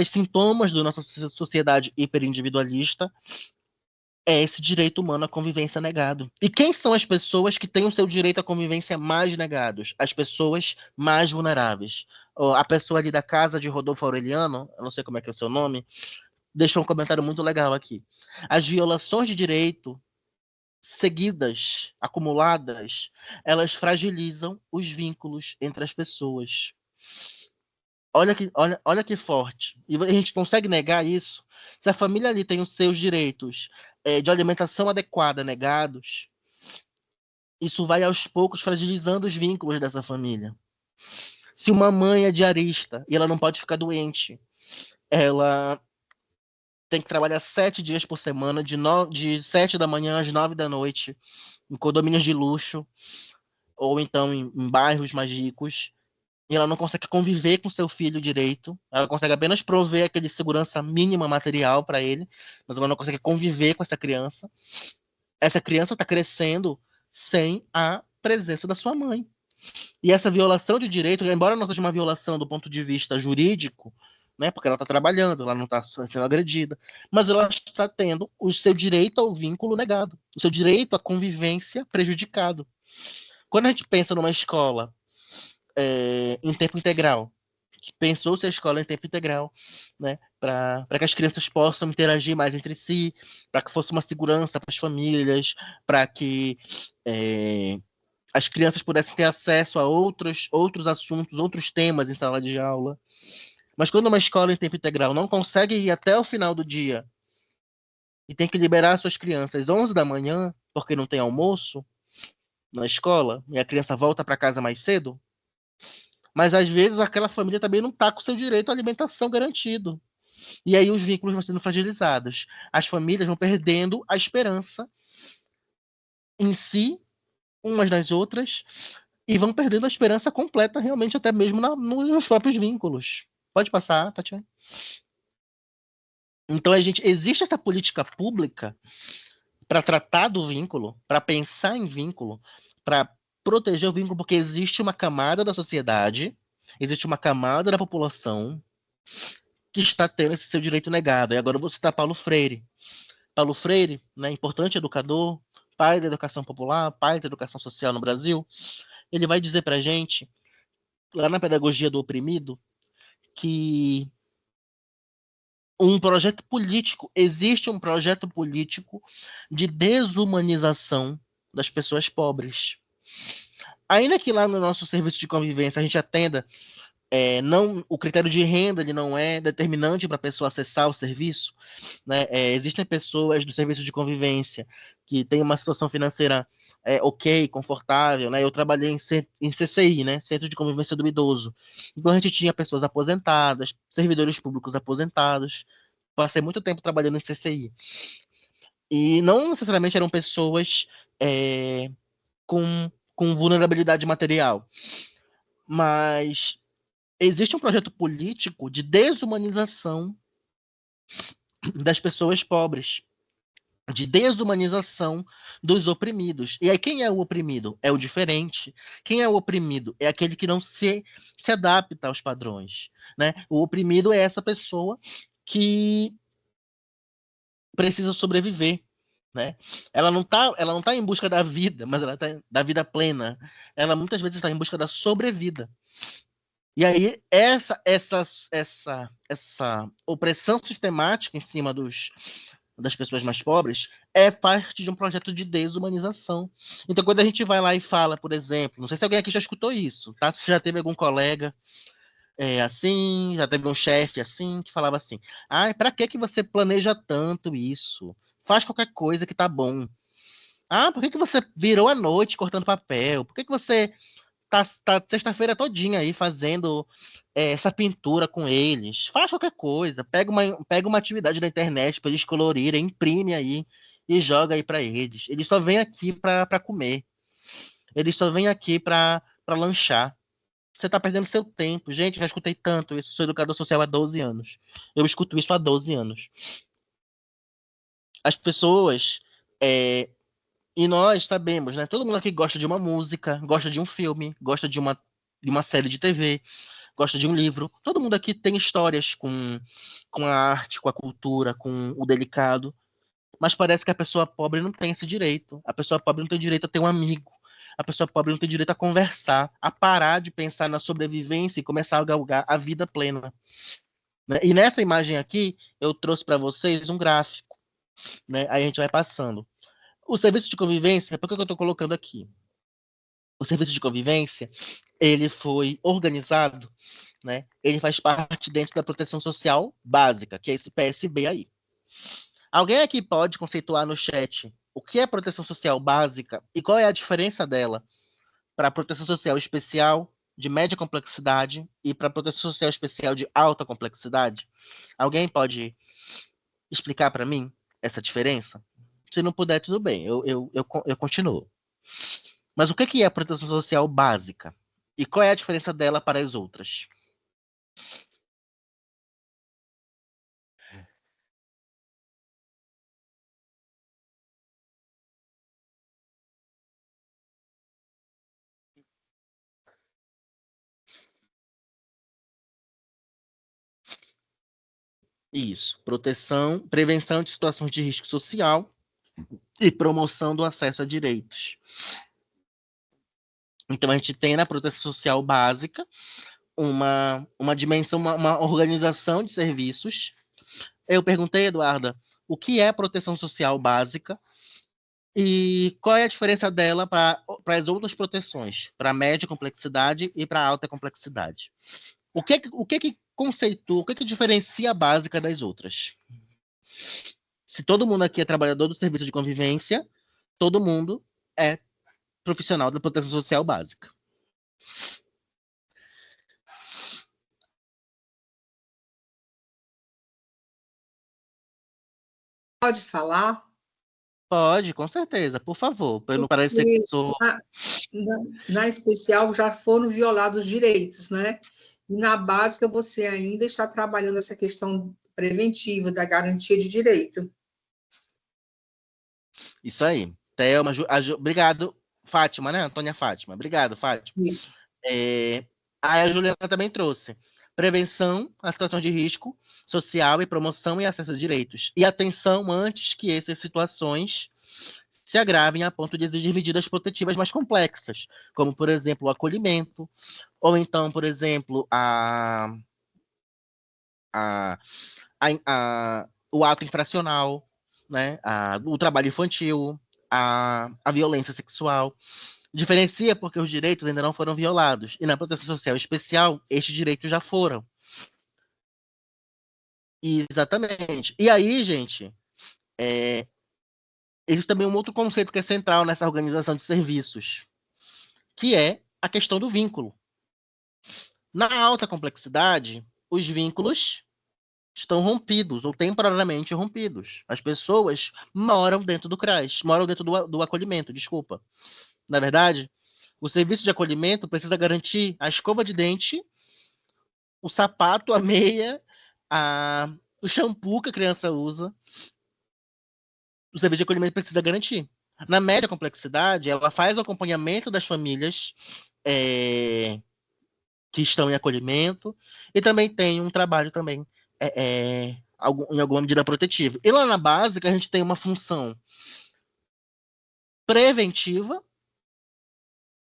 sintomas da nossa sociedade hiperindividualista é esse direito humano à convivência negado. E quem são as pessoas que têm o seu direito à convivência mais negados? As pessoas mais vulneráveis. A pessoa ali da casa de Rodolfo Aureliano, eu não sei como é que é o seu nome, deixou um comentário muito legal aqui. As violações de direito seguidas, acumuladas, elas fragilizam os vínculos entre as pessoas. Olha que forte. E a gente consegue negar isso? Se a família ali tem os seus direitos de alimentação adequada negados, isso vai aos poucos fragilizando os vínculos dessa família. Se uma mãe é diarista e ela não pode ficar doente, ela tem que trabalhar 7 dias por semana, de 7 da manhã às 9 da noite, em condomínios de luxo, ou então em bairros mais ricos, e ela não consegue conviver com seu filho direito, ela consegue apenas prover aquele segurança mínima material para ele, mas ela não consegue conviver com essa criança. Essa criança está crescendo sem a presença da sua mãe. E essa violação de direito, embora não seja uma violação do ponto de vista jurídico, né, porque ela está trabalhando, ela não está sendo agredida, mas ela está tendo o seu direito ao vínculo negado, o seu direito à convivência prejudicado. Quando a gente pensa numa escola em tempo integral, pensou-se a escola em tempo integral, né, para que as crianças possam interagir mais entre si, para que fosse uma segurança para as famílias, para que as crianças pudessem ter acesso a outros assuntos, outros temas em sala de aula. Mas quando uma escola em tempo integral não consegue ir até o final do dia e tem que liberar suas crianças às 11 da manhã, porque não tem almoço na escola, e a criança volta para casa mais cedo, mas às vezes aquela família também não está com o seu direito à alimentação garantido. E aí os vínculos vão sendo fragilizados. As famílias vão perdendo a esperança em si, umas nas outras, e vão perdendo a esperança completa, realmente, até mesmo nos próprios vínculos. Pode passar, Tatiana. Então, existe essa política pública para tratar do vínculo, para pensar em vínculo, para proteger o vínculo, porque existe uma camada da sociedade, existe uma camada da população que está tendo esse seu direito negado. E agora eu vou citar Paulo Freire. Paulo Freire, né, importante educador, pai da educação popular, pai da educação social no Brasil, ele vai dizer para a gente, lá na Pedagogia do Oprimido, que existe um projeto político de desumanização das pessoas pobres. Ainda que lá no nosso serviço de convivência a gente atenda, não, o critério de renda ele não é determinante para a pessoa acessar o serviço, né? Existem pessoas do serviço de convivência que têm uma situação financeira ok, confortável, né? Eu trabalhei em CCI, né? Centro de Convivência do Idoso. Então a gente tinha pessoas aposentadas, servidores públicos aposentados. Passei muito tempo trabalhando em CCI. E não necessariamente eram pessoas com vulnerabilidade material, mas existe um projeto político de desumanização das pessoas pobres, de desumanização dos oprimidos. E aí quem é o oprimido? É o diferente. Quem é o oprimido? É aquele que não se adapta aos padrões, né? O oprimido é essa pessoa que precisa sobreviver, né? Ela não tá em busca da vida, mas ela tá da vida plena. Ela muitas vezes está em busca da sobrevida. E aí, essa opressão sistemática em cima das pessoas mais pobres é parte de um projeto de desumanização. Então, quando a gente vai lá e fala, por exemplo, não sei se alguém aqui já escutou isso, tá? Se já teve algum colega assim, já teve um chefe assim, que falava assim, para que você planeja tanto isso? Faz qualquer coisa que tá bom. Por que você virou a noite cortando papel? Por que você tá sexta-feira todinha aí fazendo essa pintura com eles? Faz qualquer coisa, pega uma atividade da internet para eles colorirem, imprime aí e joga aí para eles. Eles só vêm aqui para comer. Eles só vêm aqui para lanchar. Você está perdendo seu tempo. Gente, já escutei tanto isso. Sou educador social há 12 anos. Eu escuto isso há 12 anos. As pessoas e nós sabemos, né? Todo mundo aqui gosta de uma música, gosta de um filme, gosta de uma série de TV, gosta de um livro. Todo mundo aqui tem histórias com a arte, com a cultura, com o delicado. Mas parece que a pessoa pobre não tem esse direito. A pessoa pobre não tem direito a ter um amigo. A pessoa pobre não tem direito a conversar, a parar de pensar na sobrevivência e começar a galgar a vida plena, né? E nessa imagem aqui, eu trouxe para vocês um gráfico, né? Aí a gente vai passando. O serviço de convivência, por que eu estou colocando aqui? O serviço de convivência, ele foi organizado, né? Ele faz parte dentro da proteção social básica, que é esse PSB aí. Alguém aqui pode conceituar no chat o que é proteção social básica e qual é a diferença dela para a proteção social especial de média complexidade e para a proteção social especial de alta complexidade? Alguém pode explicar para mim essa diferença? Se não puder, tudo bem, eu continuo. Mas o que é a proteção social básica? E qual é a diferença dela para as outras? Isso, prevenção de situações de risco social e promoção do acesso a direitos. Então, a gente tem na proteção social básica uma dimensão, uma organização de serviços. Eu perguntei, Eduarda, o que é proteção social básica e qual é a diferença dela para as outras proteções, para média complexidade e para alta complexidade. O que conceitua, o que diferencia a básica das outras? Se todo mundo aqui é trabalhador do serviço de convivência, todo mundo é profissional da proteção social básica. Pode falar? Pode, com certeza, por favor, para não parecer que sou... Na especial já foram violados os direitos, né? E na básica você ainda está trabalhando essa questão preventiva, da garantia de direito. Isso aí. Thelma, obrigado. Fátima, né? Antônia Fátima. Obrigado, Fátima. Isso. Aí a Juliana também trouxe prevenção a situações de risco social e promoção e acesso a direitos. E atenção antes que essas situações se agravem a ponto de exigir medidas protetivas mais complexas, como, por exemplo, o acolhimento, ou então, por exemplo, o ato infracional, né? O trabalho infantil, a violência sexual. Diferencia porque os direitos ainda não foram violados. E na proteção social especial, estes direitos já foram. Exatamente. E aí, gente, existe também um outro conceito que é central nessa organização de serviços, que é a questão do vínculo. Na alta complexidade, os vínculos estão rompidos ou temporariamente rompidos. As pessoas moram dentro do CRAS, moram dentro do acolhimento, desculpa. Na verdade, o serviço de acolhimento precisa garantir a escova de dente, o sapato, a meia, o shampoo que a criança usa. O serviço de acolhimento precisa garantir. Na média complexidade, ela faz o acompanhamento das famílias que estão em acolhimento e também tem um trabalho também em alguma medida protetiva. E lá na básica, a gente tem uma função preventiva,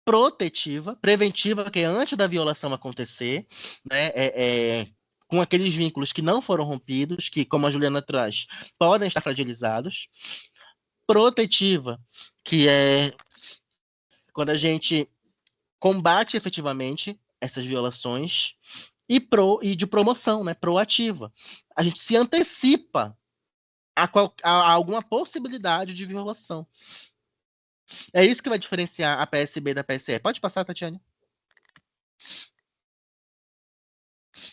protetiva, preventiva, que é antes da violação acontecer, né, com aqueles vínculos que não foram rompidos, que, como a Juliana traz, podem estar fragilizados. Protetiva, que é quando a gente combate efetivamente essas violações, e de promoção, né, proativa. A gente se antecipa a alguma possibilidade de violação. É isso que vai diferenciar a PSB da PSE. Pode passar, Tatiane.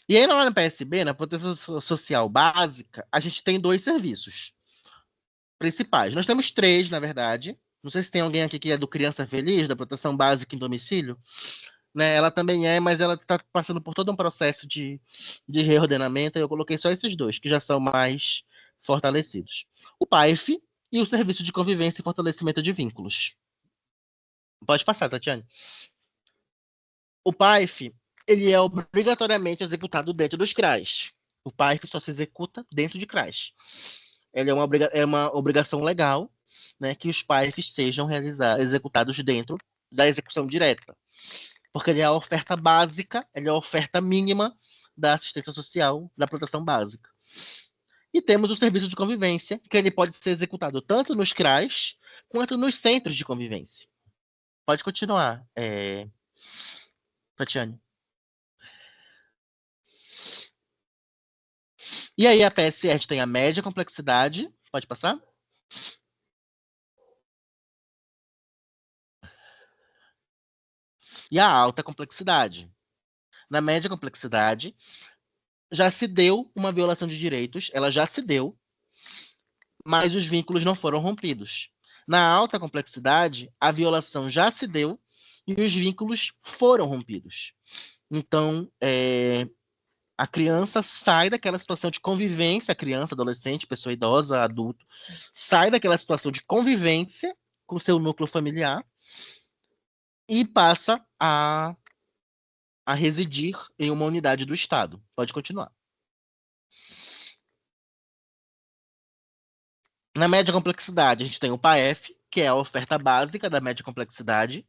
E aí, lá na PSB, na Proteção Social Básica, a gente tem 2 serviços principais. Nós temos 3, na verdade. Não sei se tem alguém aqui que é do Criança Feliz, da Proteção Básica em Domicílio. Né? Ela também é, mas ela está passando por todo um processo de reordenamento. E eu coloquei só esses 2, que já são mais fortalecidos. O PAIF e o Serviço de Convivência e Fortalecimento de Vínculos. Pode passar, Tatiane. O PAIF, ele é obrigatoriamente executado dentro dos CRAs. O PAIF só se executa dentro de CRAs. Ele é uma obrigação legal, né, que os PAIFs sejam executados dentro da execução direta. Porque ele é a oferta básica, ele é a oferta mínima da assistência social, da proteção básica. E temos o serviço de convivência, que ele pode ser executado tanto nos CRAs, quanto nos centros de convivência. Pode continuar, Tatiane. E aí a PSE, a gente tem a média complexidade. Pode passar? E a alta complexidade. Na média complexidade, já se deu uma violação de direitos, ela já se deu, mas os vínculos não foram rompidos. Na alta complexidade, a violação já se deu e os vínculos foram rompidos. Então, a criança sai daquela situação de convivência, a criança, adolescente, pessoa idosa, adulto, sai daquela situação de convivência com seu núcleo familiar e passa a residir em uma unidade do Estado. Pode continuar. Na média complexidade, a gente tem o PAEF, que é a oferta básica da média complexidade.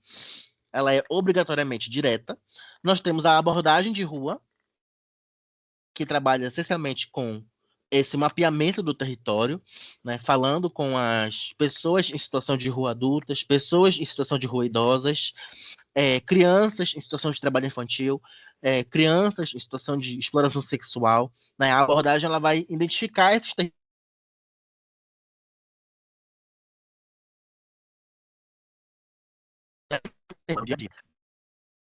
Ela é obrigatoriamente direta. Nós temos a abordagem de rua, que trabalha essencialmente com esse mapeamento do território, né, falando com as pessoas em situação de rua adultas, pessoas em situação de rua idosas, crianças em situação de trabalho infantil, crianças em situação de exploração sexual. Né? A abordagem ela vai identificar esses territórios.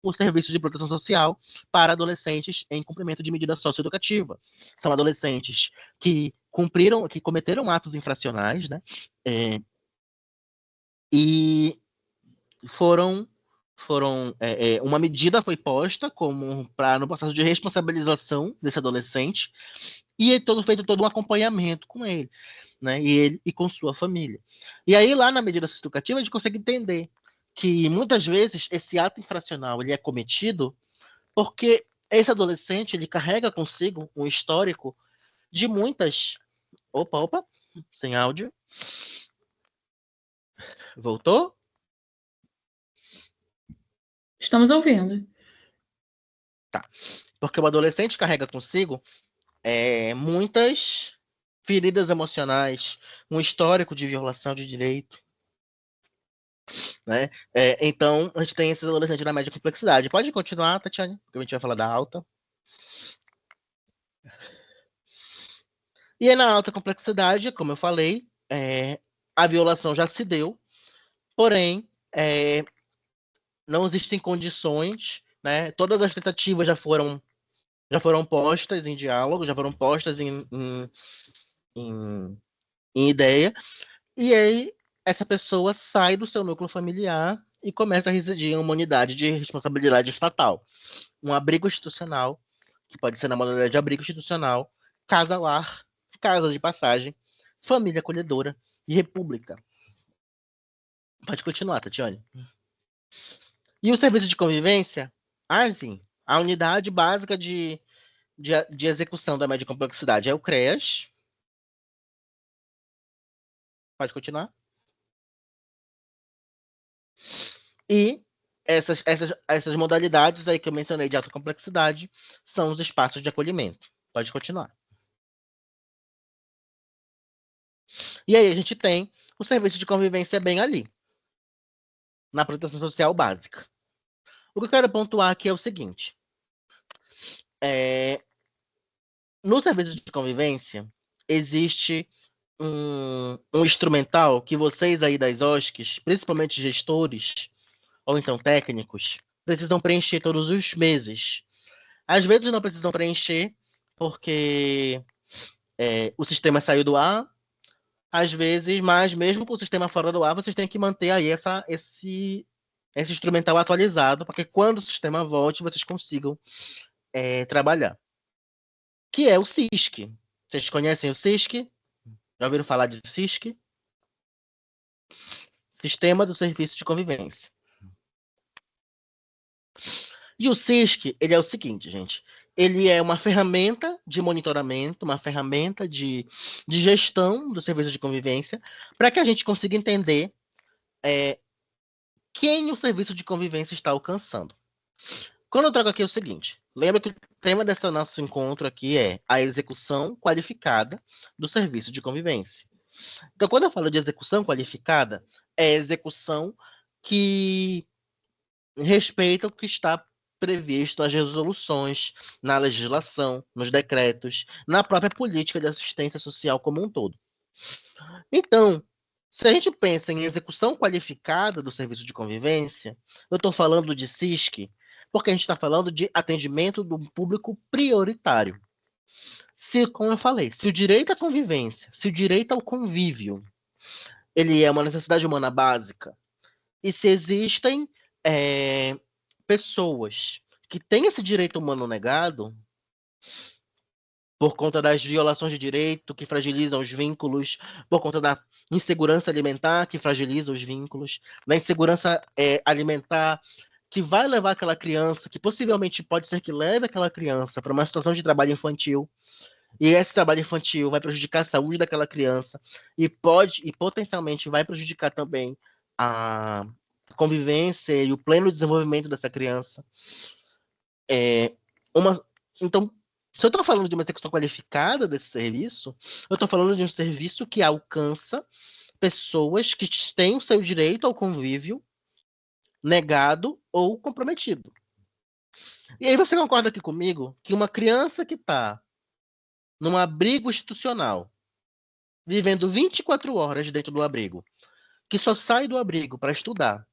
O serviço de proteção social para adolescentes em cumprimento de medida socioeducativa. São adolescentes que cometeram atos infracionais, né? E uma medida foi posta como no processo de responsabilização desse adolescente e feito todo um acompanhamento com ele, né? E com sua família. E aí lá na medida socioeducativa a gente consegue entender que muitas vezes esse ato infracional ele é cometido porque esse adolescente ele carrega consigo um histórico de muitas. Opa, sem áudio. Voltou? Estamos ouvindo. Tá. Porque o adolescente carrega consigo muitas feridas emocionais, um histórico de violação de direito, né? Então, a gente tem esses adolescentes na média complexidade. Pode continuar, Tatiane, porque a gente vai falar da alta. E aí, na alta complexidade, como eu falei, a violação já se deu, porém, não existem condições, né? Todas as tentativas já foram postas em diálogo, já foram postas em ideia, e aí essa pessoa sai do seu núcleo familiar e começa a residir em uma unidade de responsabilidade estatal, um abrigo institucional, que pode ser na modalidade de abrigo institucional, casa-lar, casa de passagem, família acolhedora e república. Pode continuar, Tatiane. E o serviço de convivência? Sim, a unidade básica de execução da média complexidade é o CREAS. Pode continuar. E essas modalidades aí que eu mencionei de alta complexidade são os espaços de acolhimento. Pode continuar. E aí a gente tem o serviço de convivência bem ali, na proteção social básica. O que eu quero pontuar aqui é o seguinte. No serviço de convivência, existe um instrumental que vocês aí das OSCs, principalmente gestores, ou então técnicos, precisam preencher todos os meses. Às vezes não precisam preencher porque o sistema saiu do ar, às vezes, mas mesmo com o sistema fora do ar, vocês têm que manter aí esse instrumental atualizado, para que quando o sistema volte, vocês consigam trabalhar. Que é o SISC. Vocês conhecem o SISC? Já ouviram falar de SISC? Sistema do Serviço de Convivência. E o SISC, ele é o seguinte, gente. Ele é uma ferramenta de monitoramento, uma ferramenta de gestão do serviço de convivência, para que a gente consiga entender quem o serviço de convivência está alcançando. Quando eu trago aqui é o seguinte, lembra que o tema desse nosso encontro aqui é a execução qualificada do serviço de convivência. Então, quando eu falo de execução qualificada, é execução que respeita o que está previsto nas resoluções, na legislação, nos decretos, na própria política de assistência social como um todo. Então, se a gente pensa em execução qualificada do serviço de convivência, eu estou falando de SISC, porque a gente está falando de atendimento do público prioritário. Se, como eu falei, se o direito à convivência, se o direito ao convívio, ele é uma necessidade humana básica, e se existem pessoas que têm esse direito humano negado, por conta das violações de direito que fragilizam os vínculos, por conta da insegurança alimentar que fragiliza os vínculos, da insegurança alimentar que vai levar aquela criança, que possivelmente pode ser que leve aquela criança para uma situação de trabalho infantil, e esse trabalho infantil vai prejudicar a saúde daquela criança e potencialmente vai prejudicar também a convivência e o pleno desenvolvimento dessa criança. Então, se eu estou falando de uma execução qualificada desse serviço, eu estou falando de um serviço que alcança pessoas que têm o seu direito ao convívio negado ou comprometido. E aí você concorda aqui comigo que uma criança que está num abrigo institucional, vivendo 24 horas dentro do abrigo, que só sai do abrigo para estudar,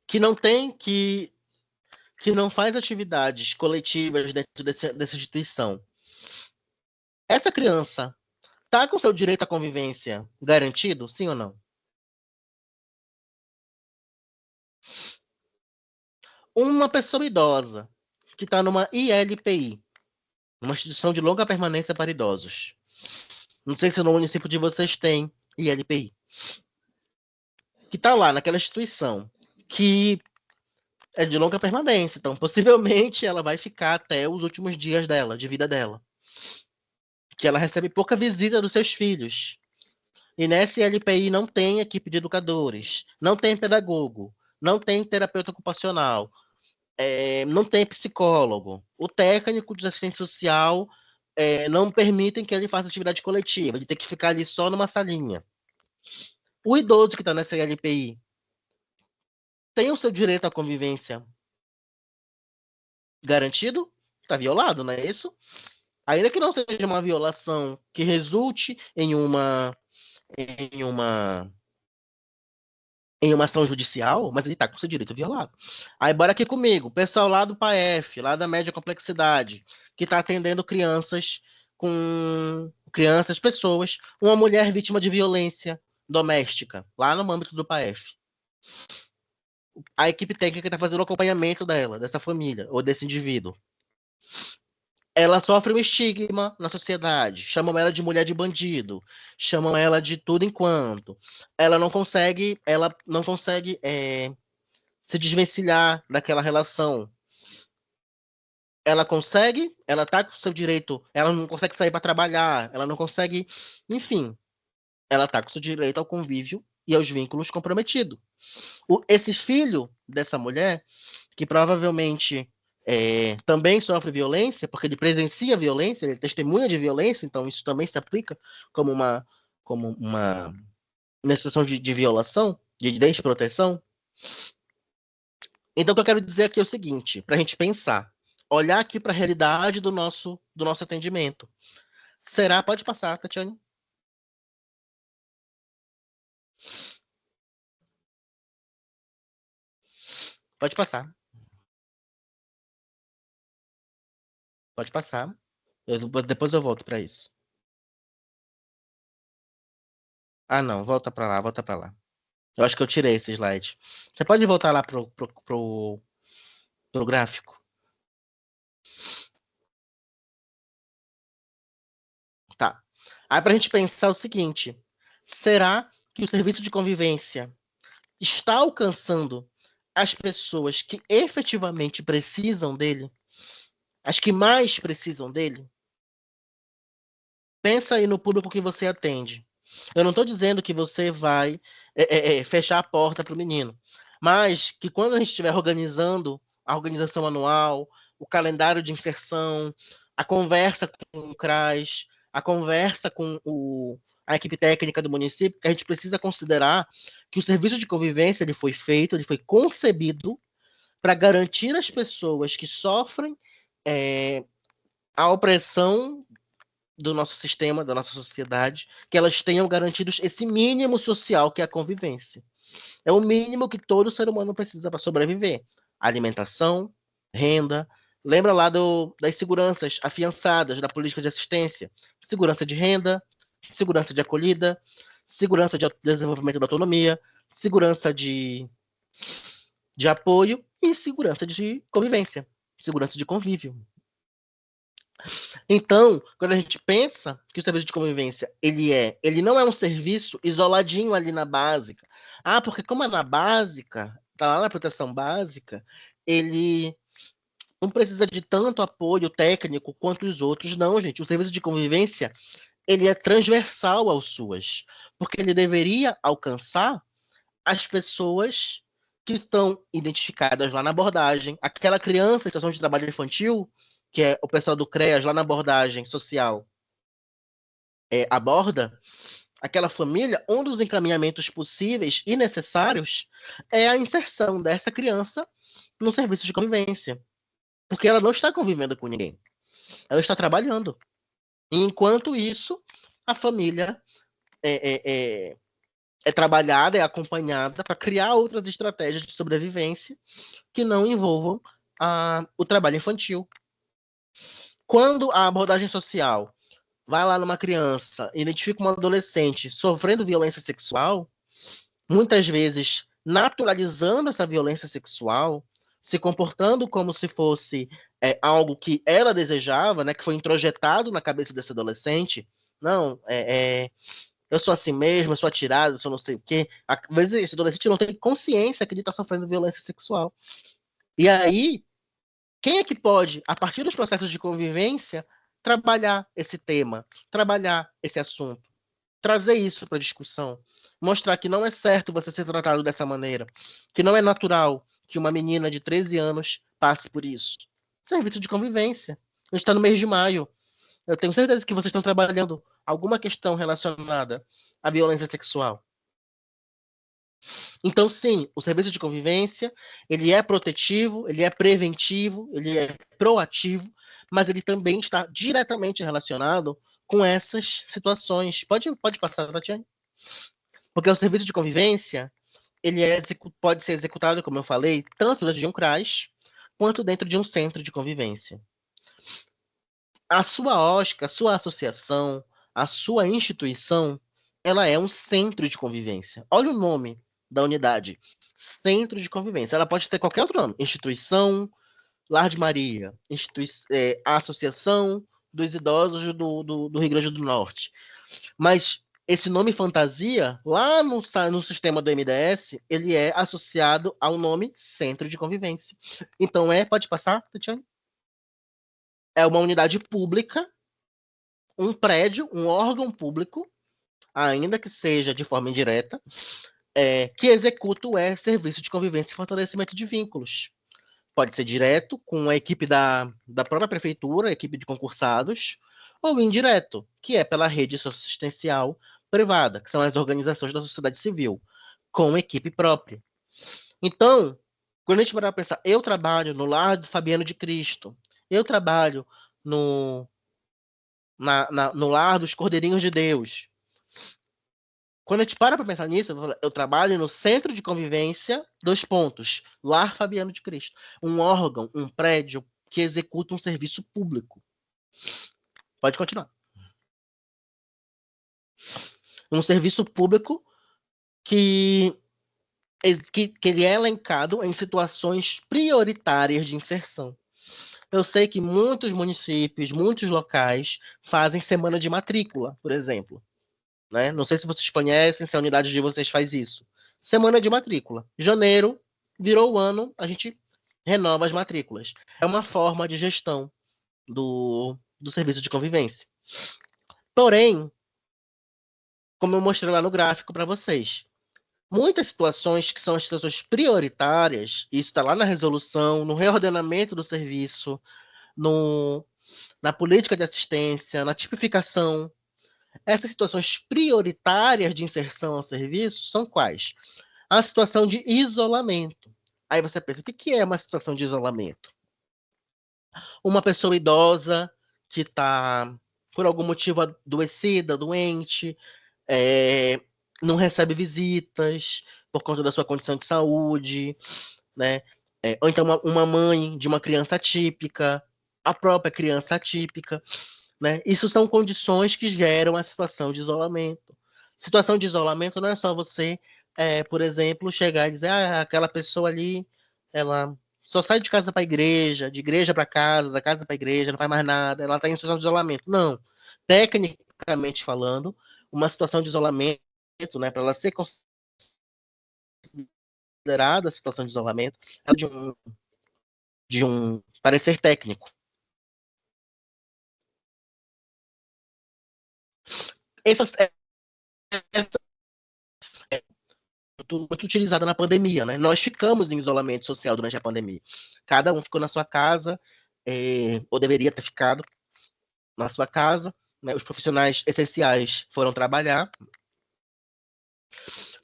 que não faz atividades coletivas dentro dessa instituição, essa criança está com seu direito à convivência garantido, sim ou não? Uma pessoa idosa que está numa ILPI, uma instituição de longa permanência para idosos. Não sei se no município de vocês tem ILPI. que está lá naquela instituição, que é de longa permanência, então possivelmente ela vai ficar até os últimos dias dela, de vida dela, que ela recebe pouca visita dos seus filhos. E nessa LPI não tem equipe de educadores, não tem pedagogo, não tem terapeuta ocupacional, não tem psicólogo. O técnico de assistente social não permitem que ele faça atividade coletiva, ele tem que ficar ali só numa salinha. O idoso que está nessa LPI tem o seu direito à convivência garantido? Está violado, não é isso? Ainda que não seja uma violação que resulte em uma ação judicial, mas ele está com seu direito violado. Aí bora aqui comigo, pessoal lá do PAEF, lá da média complexidade, que está atendendo pessoas, uma mulher vítima de violência doméstica, lá no âmbito do PAEF. A equipe técnica está fazendo o acompanhamento dela, dessa família, ou desse indivíduo. Ela sofre um estigma na sociedade, chamam ela de mulher de bandido, chamam ela de tudo enquanto. Ela não consegue se desvencilhar daquela relação. Ela tá com o seu direito, ela não consegue sair para trabalhar, ela não consegue, enfim, ela tá com o seu direito ao convívio e aos vínculos comprometidos. Esse filho dessa mulher, que provavelmente também sofre violência, porque ele presencia violência, ele testemunha de violência, então isso também se aplica como uma situação de violação, de desproteção. Então, o que eu quero dizer aqui é o seguinte, para a gente pensar, olhar aqui para a realidade do nosso atendimento. Pode passar, Tatiane? Pode passar. Pode passar. Depois eu volto para isso. Ah, não. Volta para lá, volta para lá. Eu acho que eu tirei esse slide. Você pode voltar lá pro gráfico? Tá. Aí para a gente pensar o seguinte: será que o serviço de convivência está alcançando as pessoas que efetivamente precisam dele? As que mais precisam dele? Pensa aí no público que você atende. Eu não estou dizendo que você vai fechar a porta para o menino, mas que quando a gente estiver organizando a organização anual, o calendário de inserção, a conversa com o CRAS, a conversa com a equipe técnica do município, que a gente precisa considerar que o serviço de convivência ele foi concebido para garantir às pessoas que sofrem a opressão do nosso sistema, da nossa sociedade, que elas tenham garantidos esse mínimo social que é a convivência. É o mínimo que todo ser humano precisa para sobreviver. Alimentação, renda. Lembra lá das seguranças afiançadas da política de assistência? Segurança de renda, segurança de acolhida, segurança de desenvolvimento da autonomia, segurança de apoio e segurança de convivência, segurança de convívio. Então, quando a gente pensa que o serviço de convivência ele não é um serviço isoladinho ali na básica. Ah, porque como é na básica, tá lá na proteção básica, ele não precisa de tanto apoio técnico quanto os outros, não, gente. O serviço de convivência, ele é transversal aos SUAS, porque ele deveria alcançar as pessoas que estão identificadas lá na abordagem. Aquela criança em situação de trabalho infantil, que é o pessoal do CREAS lá na abordagem social, aborda, aquela família, um dos encaminhamentos possíveis e necessários é a inserção dessa criança no serviço de convivência. Porque ela não está convivendo com ninguém. Ela está trabalhando. E, enquanto isso, a família é trabalhada, é acompanhada para criar outras estratégias de sobrevivência que não envolvam o trabalho infantil. Quando a abordagem social vai lá numa criança, identifica um adolescente sofrendo violência sexual, muitas vezes naturalizando essa violência sexual, se comportando como se fosse algo que ela desejava, né, que foi introjetado na cabeça desse adolescente. Não, eu sou assim mesmo, eu sou atirado, eu sou não sei o quê. Às vezes esse adolescente não tem consciência que ele está sofrendo violência sexual. E aí, quem é que pode, a partir dos processos de convivência, trabalhar esse tema, trabalhar esse assunto, trazer isso para a discussão, mostrar que não é certo você ser tratado dessa maneira, que não é natural que uma menina de 13 anos passe por isso. Serviço de convivência. A gente está no mês de maio. Eu tenho certeza que vocês estão trabalhando alguma questão relacionada à violência sexual. Então, sim, o serviço de convivência, ele é protetivo, ele é preventivo, ele é proativo, mas ele também está diretamente relacionado com essas situações. Pode passar, Tatiane? Porque o serviço de convivência, pode ser executado, como eu falei, tanto dentro de um CRAS, quanto dentro de um centro de convivência. A sua OSCA, a sua associação, a sua instituição, ela é um centro de convivência. Olha o nome da unidade. Centro de convivência. Ela pode ter qualquer outro nome. Instituição, Lar de Maria, Associação dos Idosos do Rio Grande do Norte. Mas esse nome fantasia, lá no sistema do MDS, ele é associado ao nome Centro de Convivência. Então, pode passar, Tatiana? É uma unidade pública, um prédio, um órgão público, ainda que seja de forma indireta, que executa o serviço de convivência e fortalecimento de vínculos. Pode ser direto, com a equipe da própria prefeitura, a equipe de concursados, ou indireto, que é pela rede assistencial privada, que são as organizações da sociedade civil, com equipe própria. Então, quando a gente parar para pensar, eu trabalho no Lar do Fabiano de Cristo, eu trabalho no Lar dos Cordeirinhos de Deus. Quando a gente para pensar nisso, eu trabalho no Centro de Convivência, Lar Fabiano de Cristo. Um órgão, um prédio que executa um serviço público. Pode continuar. Um serviço público que ele é elencado em situações prioritárias de inserção. Eu sei que muitos municípios, muitos locais fazem semana de matrícula, por exemplo. Né? Não sei se vocês conhecem, se a unidade de vocês faz isso. Semana de matrícula. Janeiro, virou o ano, a gente renova as matrículas. É uma forma de gestão do serviço de convivência. Porém, como eu mostrei lá no gráfico para vocês, muitas situações que são as situações prioritárias, isso está lá na resolução, no reordenamento do serviço, na política de assistência, na tipificação. Essas situações prioritárias de inserção ao serviço são quais? A situação de isolamento. Aí você pensa, o que é uma situação de isolamento? Uma pessoa idosa que está, por algum motivo, adoecida, doente, não recebe visitas por conta da sua condição de saúde, né? Ou então uma mãe de uma criança atípica, a própria criança atípica. Né? Isso são condições que geram a situação de isolamento. Situação de isolamento não é só você, por exemplo, chegar e dizer, aquela pessoa ali, ela só sai de casa para a igreja, de igreja para casa, da casa para a igreja, não faz mais nada, ela está em situação de isolamento. Não. Tecnicamente falando, uma situação de isolamento, né, para ela ser considerada situação de isolamento, é de um parecer técnico. Essas muito utilizada na pandemia, né? Nós ficamos em isolamento social durante a pandemia. Cada um ficou na sua casa, ou deveria ter ficado na sua casa, né? Os profissionais essenciais foram trabalhar,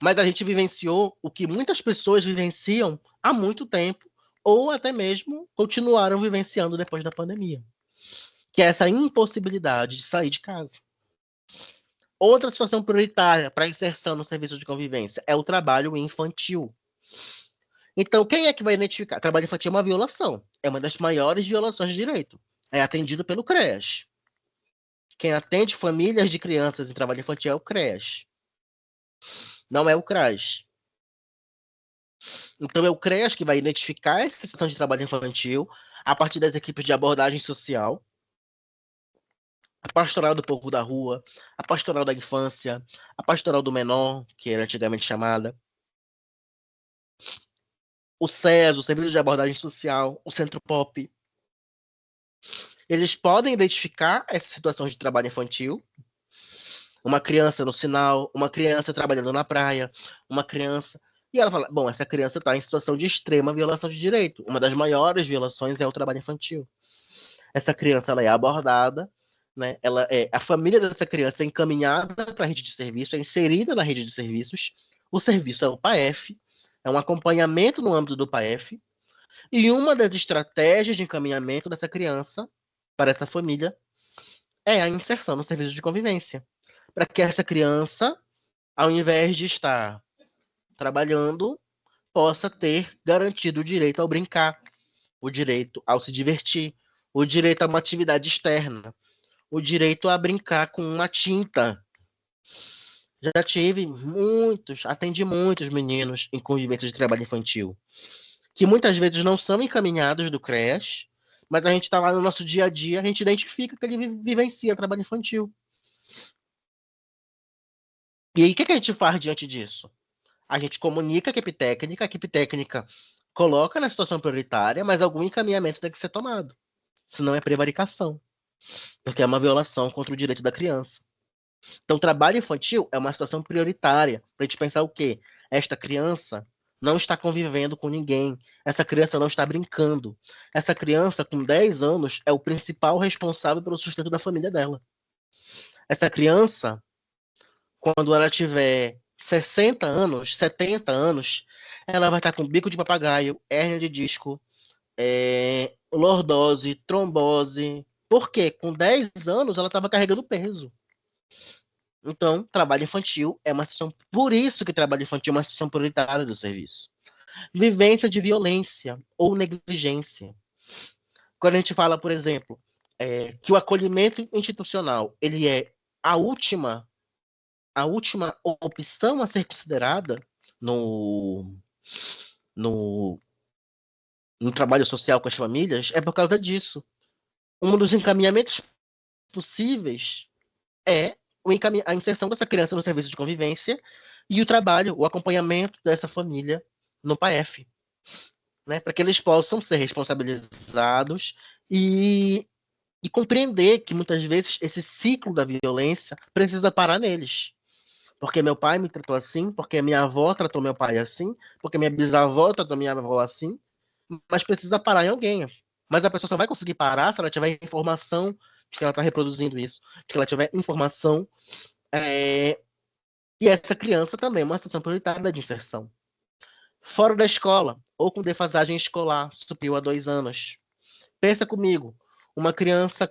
mas a gente vivenciou o que muitas pessoas vivenciam há muito tempo, ou até mesmo continuaram vivenciando depois da pandemia, que é essa impossibilidade de sair de casa. Outra situação prioritária para a inserção no serviço de convivência é o trabalho infantil. Então, quem é que vai identificar? Trabalho infantil é uma violação. É uma das maiores violações de direito. É atendido pelo CREAS. Quem atende famílias de crianças em trabalho infantil é o CREAS. Não é o CRAS. Então, é o CREAS que vai identificar essa situação de trabalho infantil a partir das equipes de abordagem social. a pastoral do povo da rua, a pastoral da infância, a pastoral do menor, que era antigamente chamada, o SES, o Serviço de Abordagem Social, o Centro Pop. Eles podem identificar essas situações de trabalho infantil, uma criança no sinal, uma criança trabalhando na praia, uma criança. E ela fala: bom, essa criança está em situação de extrema violação de direito. Uma das maiores violações é o trabalho infantil. Essa criança ela é abordada, né? A família dessa criança é encaminhada para a rede de serviço, é inserida na rede de serviços. O serviço é o PAEF, é um acompanhamento no âmbito do PAEF. E uma das estratégias de encaminhamento dessa criança para essa família é a inserção no serviço de convivência, para que essa criança, ao invés de estar trabalhando, possa ter garantido o direito ao brincar, o direito ao se divertir, o direito a uma atividade externa, o direito a brincar com uma tinta. Já tive atendi muitos meninos em convivência de trabalho infantil, que muitas vezes não são encaminhados do CREAS, mas a gente está lá no nosso dia a dia, a gente identifica que ele vivencia trabalho infantil. E aí, o que a gente faz diante disso? A gente comunica a equipe técnica coloca na situação prioritária, mas algum encaminhamento tem que ser tomado. Senão é prevaricação, porque é uma violação contra o direito da criança. Então, trabalho infantil é uma situação prioritária para a gente pensar o quê? Esta criança não está convivendo com ninguém. Essa criança não está brincando. Essa criança, com 10 anos, é o principal responsável pelo sustento da família dela. Essa criança, quando ela tiver 60 anos, 70 anos, ela vai estar com bico de papagaio, hérnia de disco, lordose, trombose. Por quê? Com 10 anos, ela estava carregando peso. Então, trabalho infantil é uma situação. Por isso que trabalho infantil é uma situação prioritária do serviço. Vivência de violência ou negligência. Quando a gente fala, por exemplo, que o acolhimento institucional ele é a última opção a ser considerada no, no, no trabalho social com as famílias, é por causa disso. Um dos encaminhamentos possíveis é a inserção dessa criança no serviço de convivência e o trabalho, o acompanhamento dessa família no PAEF, né, para que eles possam ser responsabilizados e compreender que muitas vezes esse ciclo da violência precisa parar neles. Porque meu pai me tratou assim, porque minha avó tratou meu pai assim, porque minha bisavó tratou minha avó assim, mas precisa parar em alguém. Mas a pessoa só vai conseguir parar se ela tiver informação de que ela está reproduzindo isso, de que ela tiver informação. E essa criança também é uma situação prioritária de inserção. Fora da escola, ou com defasagem escolar, superior a 2 anos. Pensa comigo, uma criança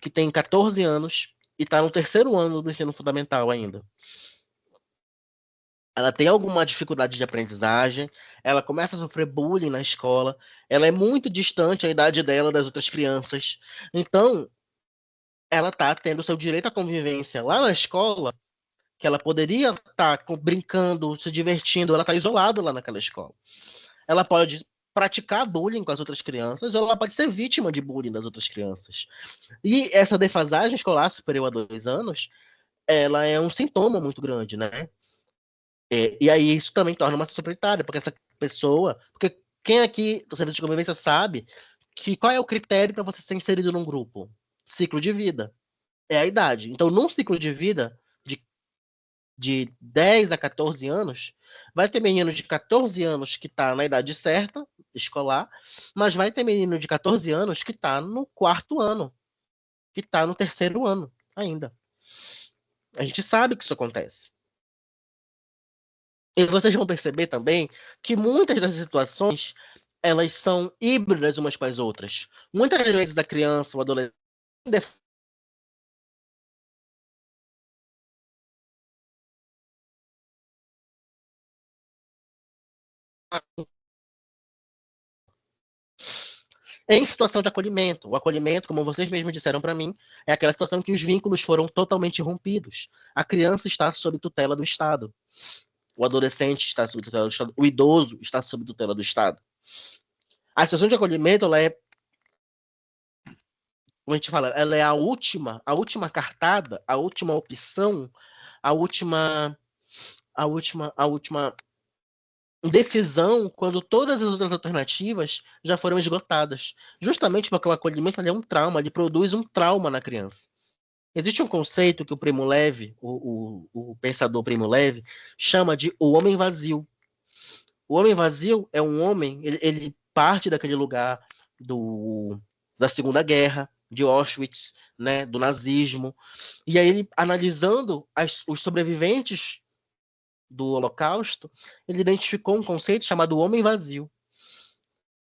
que tem 14 anos e está no terceiro ano do ensino fundamental ainda. Ela tem alguma dificuldade de aprendizagem, ela começa a sofrer bullying na escola, ela é muito distante a idade dela das outras crianças. Então, ela está tendo seu direito à convivência lá na escola, que ela poderia estar brincando, se divertindo, ela está isolada lá naquela escola. Ela pode praticar bullying com as outras crianças, ou ela pode ser vítima de bullying das outras crianças. E essa defasagem escolar superior a 2 anos, ela é um sintoma muito grande, né? E aí isso também torna uma situação prioritária, porque essa pessoa. Porque quem aqui do serviço de convivência sabe que qual é o critério para você ser inserido num grupo? Ciclo de vida. É a idade. Então, num ciclo de vida de 10 a 14 anos, vai ter menino de 14 anos que está na idade certa, escolar, mas vai ter menino de 14 anos que está no 4º ano, que está no 3º ano ainda. A gente sabe que isso acontece. E vocês vão perceber também que muitas das situações elas são híbridas umas com as outras. Muitas vezes a criança, o adolescente, em situação de acolhimento. O acolhimento, como vocês mesmos disseram para mim, é aquela situação em que os vínculos foram totalmente rompidos. A criança está sob tutela do Estado. O adolescente está sob tutela do Estado. O idoso está sob tutela do Estado. A situação de acolhimento ela é como a gente fala, ela é a última cartada, a última opção, a última, a última decisão quando todas as outras alternativas já foram esgotadas. Justamente porque o acolhimento ele é um trauma, ele produz um trauma na criança. Existe um conceito que o Primo Levi, o pensador Primo Levi, chama de o homem vazio. O homem vazio é um homem, ele parte daquele lugar da Segunda Guerra, de Auschwitz, né, do nazismo, e aí ele, analisando os sobreviventes do Holocausto, ele identificou um conceito chamado homem vazio.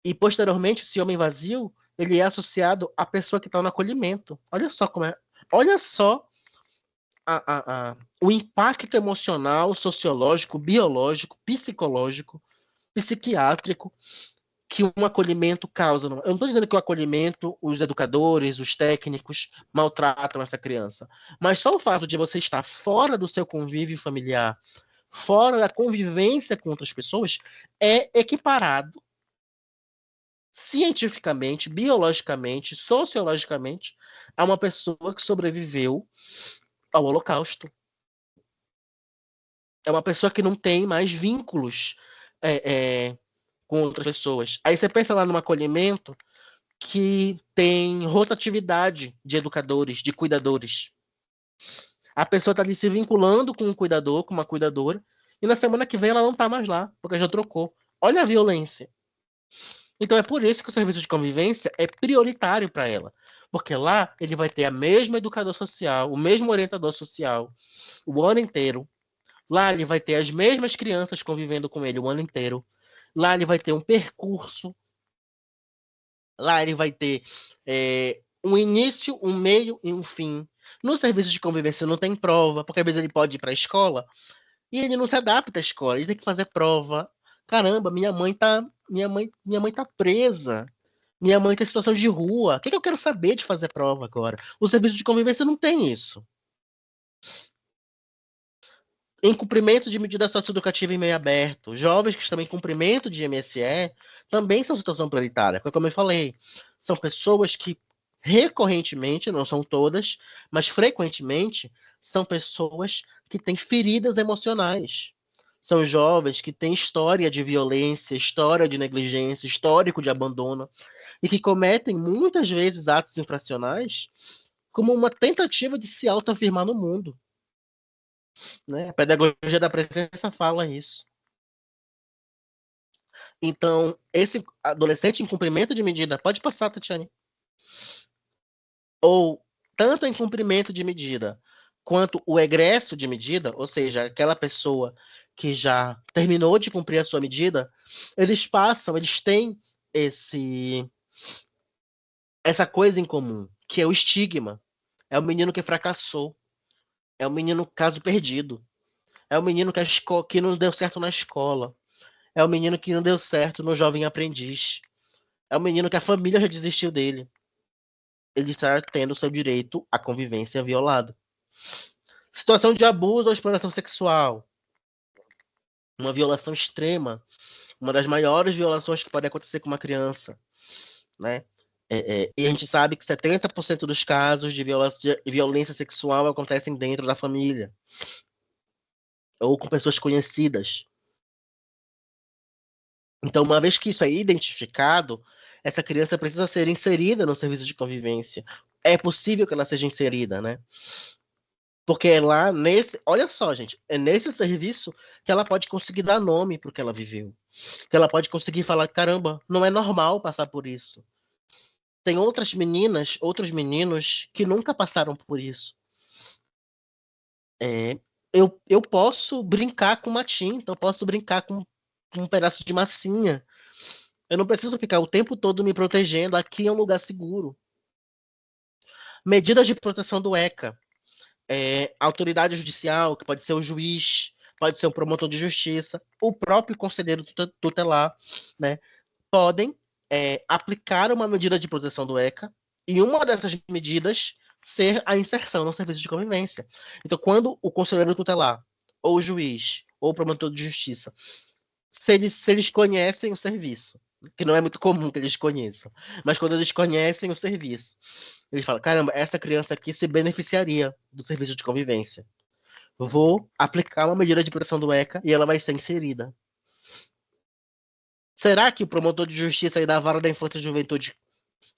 E, posteriormente, esse homem vazio, ele é associado à pessoa que está no acolhimento. Olha só como é. Olha só o impacto emocional, sociológico, biológico, psicológico, psiquiátrico que um acolhimento causa. Eu não estou dizendo que o acolhimento, os educadores, os técnicos maltratam essa criança, mas só o fato de você estar fora do seu convívio familiar, fora da convivência com outras pessoas, é equiparado cientificamente, biologicamente, sociologicamente, a uma pessoa que sobreviveu ao Holocausto. É uma pessoa que não tem mais vínculos com outras pessoas. Aí você pensa lá num acolhimento que tem rotatividade de educadores, de cuidadores. A pessoa está ali se vinculando com um cuidador, com uma cuidadora, e na semana que vem ela não está mais lá, porque já trocou. Olha a violência. Então é por isso que o serviço de convivência é prioritário para ela. Porque lá ele vai ter a mesma educador social, o mesmo orientador social, o ano inteiro. Lá ele vai ter as mesmas crianças convivendo com ele o ano inteiro. Lá ele vai ter um percurso. Lá ele vai ter um início, um meio e um fim. No serviço de convivência não tem prova, porque às vezes ele pode ir para a escola e ele não se adapta à escola, ele tem que fazer prova. Caramba, minha mãe tá presa. Minha mãe tem situação de rua. O que eu quero saber de fazer prova agora? O serviço de convivência não tem isso. Em cumprimento de medida socioeducativa em meio aberto, jovens que estão em cumprimento de MSE também são situação prioritária, porque, como eu falei, são pessoas que recorrentemente, não são todas, mas frequentemente, são pessoas que têm feridas emocionais. São jovens que têm história de violência, história de negligência, histórico de abandono, e que cometem muitas vezes atos infracionais como uma tentativa de se autoafirmar no mundo. Né? A pedagogia da presença fala isso. Então, esse adolescente em cumprimento de medida, pode passar, Tatiane, ou tanto em cumprimento de medida, quanto o egresso de medida, ou seja, aquela pessoa que já terminou de cumprir a sua medida, eles têm essa coisa em comum, que é o estigma. É o menino que fracassou, é o menino caso perdido, é o menino que não deu certo na escola, é o menino que não deu certo no jovem aprendiz, é o menino que a família já desistiu dele. Ele está tendo seu direito à convivência violado. Situação de abuso ou exploração sexual. Uma violação extrema. Uma das maiores violações que pode acontecer com uma criança. Né? E a gente sabe que 70% dos casos de violência sexual acontecem dentro da família. Ou com pessoas conhecidas. Então, uma vez que isso é identificado, essa criança precisa ser inserida no serviço de convivência. É possível que ela seja inserida, né? Porque é lá nesse. Olha só, gente. É nesse serviço que ela pode conseguir dar nome para o que ela viveu. Que ela pode conseguir falar: caramba, não é normal passar por isso. Tem outras meninas, outros meninos que nunca passaram por isso. Eu posso brincar com uma tinta, eu posso brincar com um pedaço de massinha. Eu não preciso ficar o tempo todo me protegendo. Aqui é um lugar seguro. Medidas de proteção do ECA. Autoridade judicial, que pode ser o juiz, pode ser um promotor de justiça, o próprio conselheiro tutelar, né, podem aplicar uma medida de proteção do ECA e uma dessas medidas ser a inserção no serviço de convivência. Então, quando o conselheiro tutelar, ou o juiz, ou o promotor de justiça, se eles conhecem o serviço, que não é muito comum que eles conheçam. Mas quando eles conhecem o serviço, eles falam: caramba, essa criança aqui se beneficiaria do serviço de convivência. Vou aplicar uma medida de proteção do ECA e ela vai ser inserida. Será que o promotor de justiça aí da Vara da Infância e Juventude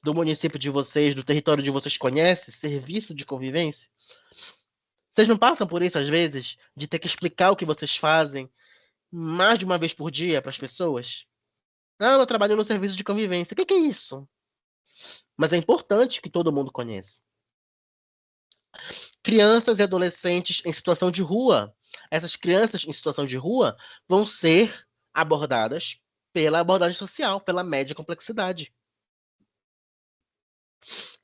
do município de vocês, do território de vocês, conhece serviço de convivência? Vocês não passam por isso às vezes, de ter que explicar o que vocês fazem mais de uma vez por dia para as pessoas? Eu trabalho no serviço de convivência. O que é isso? Mas é importante que todo mundo conheça. Crianças e adolescentes em situação de rua. Essas crianças em situação de rua vão ser abordadas pela abordagem social, pela média complexidade.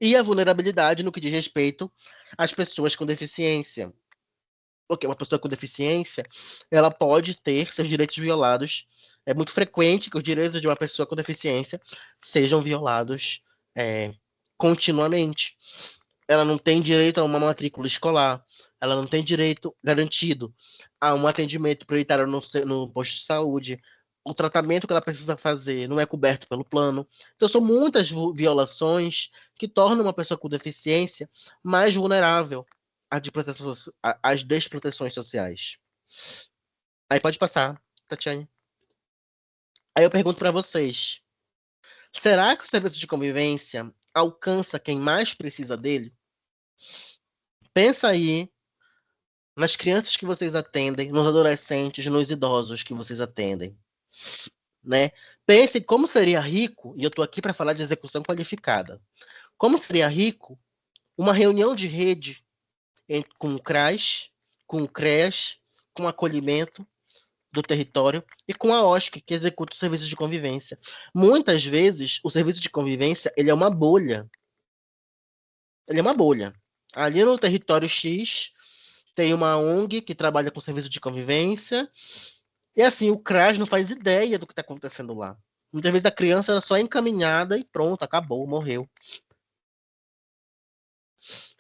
E a vulnerabilidade no que diz respeito às pessoas com deficiência. Porque uma pessoa com deficiência, ela pode ter seus direitos violados. É muito frequente que os direitos de uma pessoa com deficiência sejam violados continuamente. Ela não tem direito a uma matrícula escolar, ela não tem direito garantido a um atendimento prioritário no posto de saúde, o tratamento que ela precisa fazer não é coberto pelo plano. Então, são muitas violações que tornam uma pessoa com deficiência mais vulnerável às desproteções sociais. Aí pode passar, Tatiane. Aí eu pergunto para vocês, será que o serviço de convivência alcança quem mais precisa dele? Pensa aí nas crianças que vocês atendem, nos adolescentes, nos idosos que vocês atendem, né? Pense como seria rico, e eu estou aqui para falar de execução qualificada, como seria rico uma reunião de rede com o CRAS, com o CREAS, com o acolhimento do território e com a OSC, que executa o serviço de convivência. Muitas vezes, o serviço de convivência ele é uma bolha. Ele é uma bolha. Ali no território X, tem uma ONG que trabalha com serviço de convivência, e assim, o CRAS não faz ideia do que está acontecendo lá. Muitas vezes a criança era só encaminhada e pronto, acabou, morreu.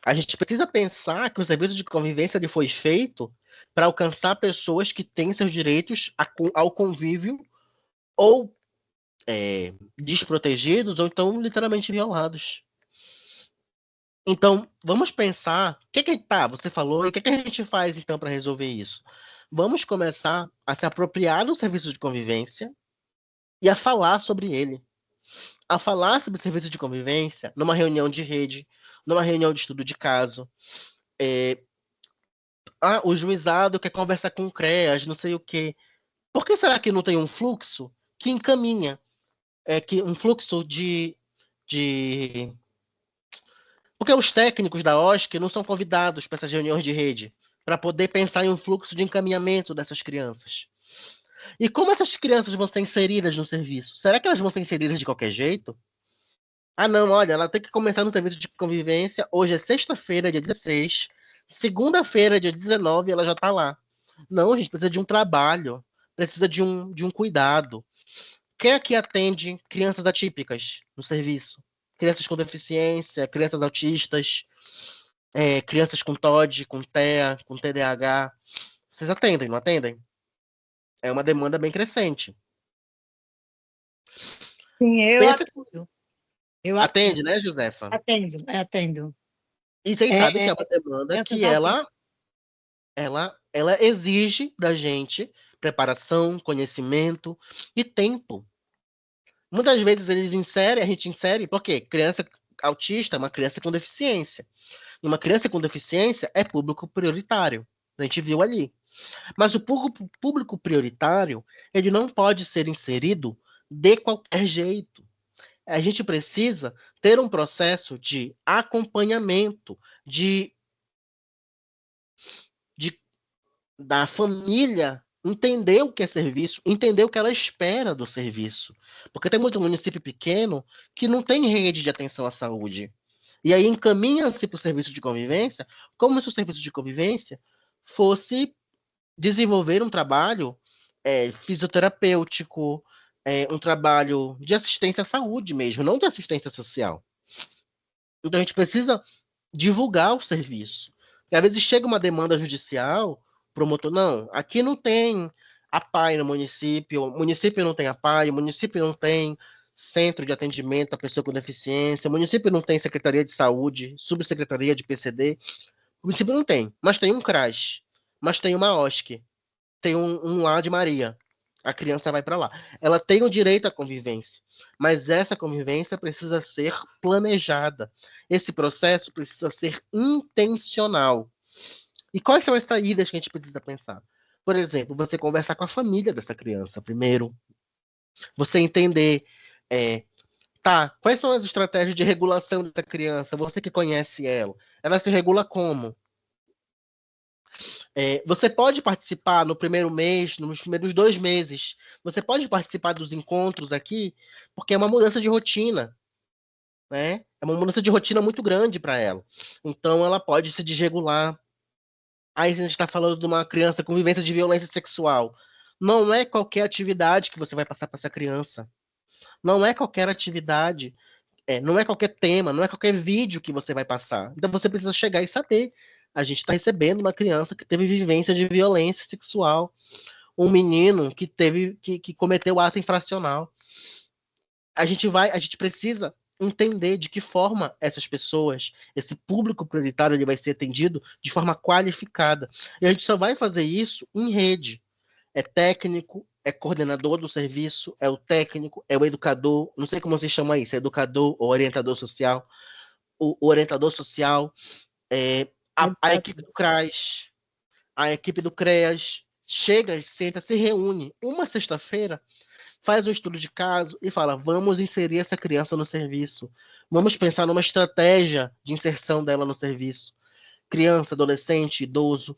A gente precisa pensar que o serviço de convivência ele foi feito para alcançar pessoas que têm seus direitos ao convívio ou desprotegidos ou então literalmente violados. Então, vamos pensar, o que tá, você falou, e o que a gente faz então para resolver isso? Vamos começar a se apropriar do serviço de convivência e a falar sobre ele. A falar sobre o serviço de convivência numa reunião de rede, numa reunião de estudo de caso. O juizado quer conversar com o CREAS, não sei o quê. Por que será que não tem um fluxo que encaminha? Um fluxo de... Porque os técnicos da OSC não são convidados para essas reuniões de rede, para poder pensar em um fluxo de encaminhamento dessas crianças. E como essas crianças vão ser inseridas no serviço? Será que elas vão ser inseridas de qualquer jeito? Não, olha, ela tem que começar no serviço de convivência. Hoje é sexta-feira, dia 16. Segunda-feira, dia 19, ela já está lá. Não, a gente precisa de um trabalho, precisa de um cuidado. Quem aqui atende crianças atípicas no serviço? Crianças com deficiência, crianças autistas, crianças com TOD, com TEA, com TDAH. Vocês atendem, não atendem? É uma demanda bem crescente. Sim, eu atendo. Atende, né, Josefa? Atendo. E vocês sabem que é uma demanda que ela exige da gente preparação, conhecimento e tempo. Muitas vezes a gente insere, porque criança autista é uma criança com deficiência. E uma criança com deficiência é público prioritário. A gente viu ali. Mas o público prioritário, ele não pode ser inserido de qualquer jeito. A gente precisa ter um processo de acompanhamento da família entender o que é serviço, entender o que ela espera do serviço. Porque tem muito município pequeno que não tem rede de atenção à saúde. E aí encaminha-se para o serviço de convivência, como se o serviço de convivência fosse desenvolver um trabalho fisioterapêutico, um trabalho de assistência à saúde mesmo, não de assistência social. Então a gente precisa divulgar o serviço. E às vezes chega uma demanda judicial, promotor, não, aqui não tem APAE no município, o município não tem APAE, o município não tem centro de atendimento à pessoa com deficiência, o município não tem secretaria de saúde, subsecretaria de PCD, o município não tem, mas tem um CRAS, mas tem uma OSC, tem um lar de Maria. A criança vai para lá. Ela tem o direito à convivência, mas essa convivência precisa ser planejada. Esse processo precisa ser intencional. E quais são as saídas que a gente precisa pensar? Por exemplo, você conversar com a família dessa criança primeiro. Você entender, quais são as estratégias de regulação dessa criança? Você que conhece ela. Ela se regula como? Você pode participar no primeiro mês, nos primeiros 2 meses. Você pode participar dos encontros aqui, porque é uma mudança de rotina, né? É uma mudança de rotina muito grande para ela. Então, ela pode se desregular. Aí a gente está falando de uma criança com vivência de violência sexual. Não é qualquer atividade que você vai passar para essa criança. Não é qualquer atividade, não é qualquer tema, não é qualquer vídeo que você vai passar. Então você precisa chegar e saber. A gente está recebendo uma criança que teve vivência de violência sexual, um menino que cometeu ato infracional. A gente precisa entender de que forma essas pessoas, esse público prioritário, ele vai ser atendido de forma qualificada. E a gente só vai fazer isso em rede. É técnico, é coordenador do serviço, é o técnico, é o educador, não sei como se chama isso, é educador ou orientador social. O orientador social, a equipe do CRAS, a equipe do CREAS, chega, senta, se reúne uma sexta-feira, faz um estudo de caso e fala: vamos inserir essa criança no serviço, vamos pensar numa estratégia de inserção dela no serviço. Criança, adolescente, idoso,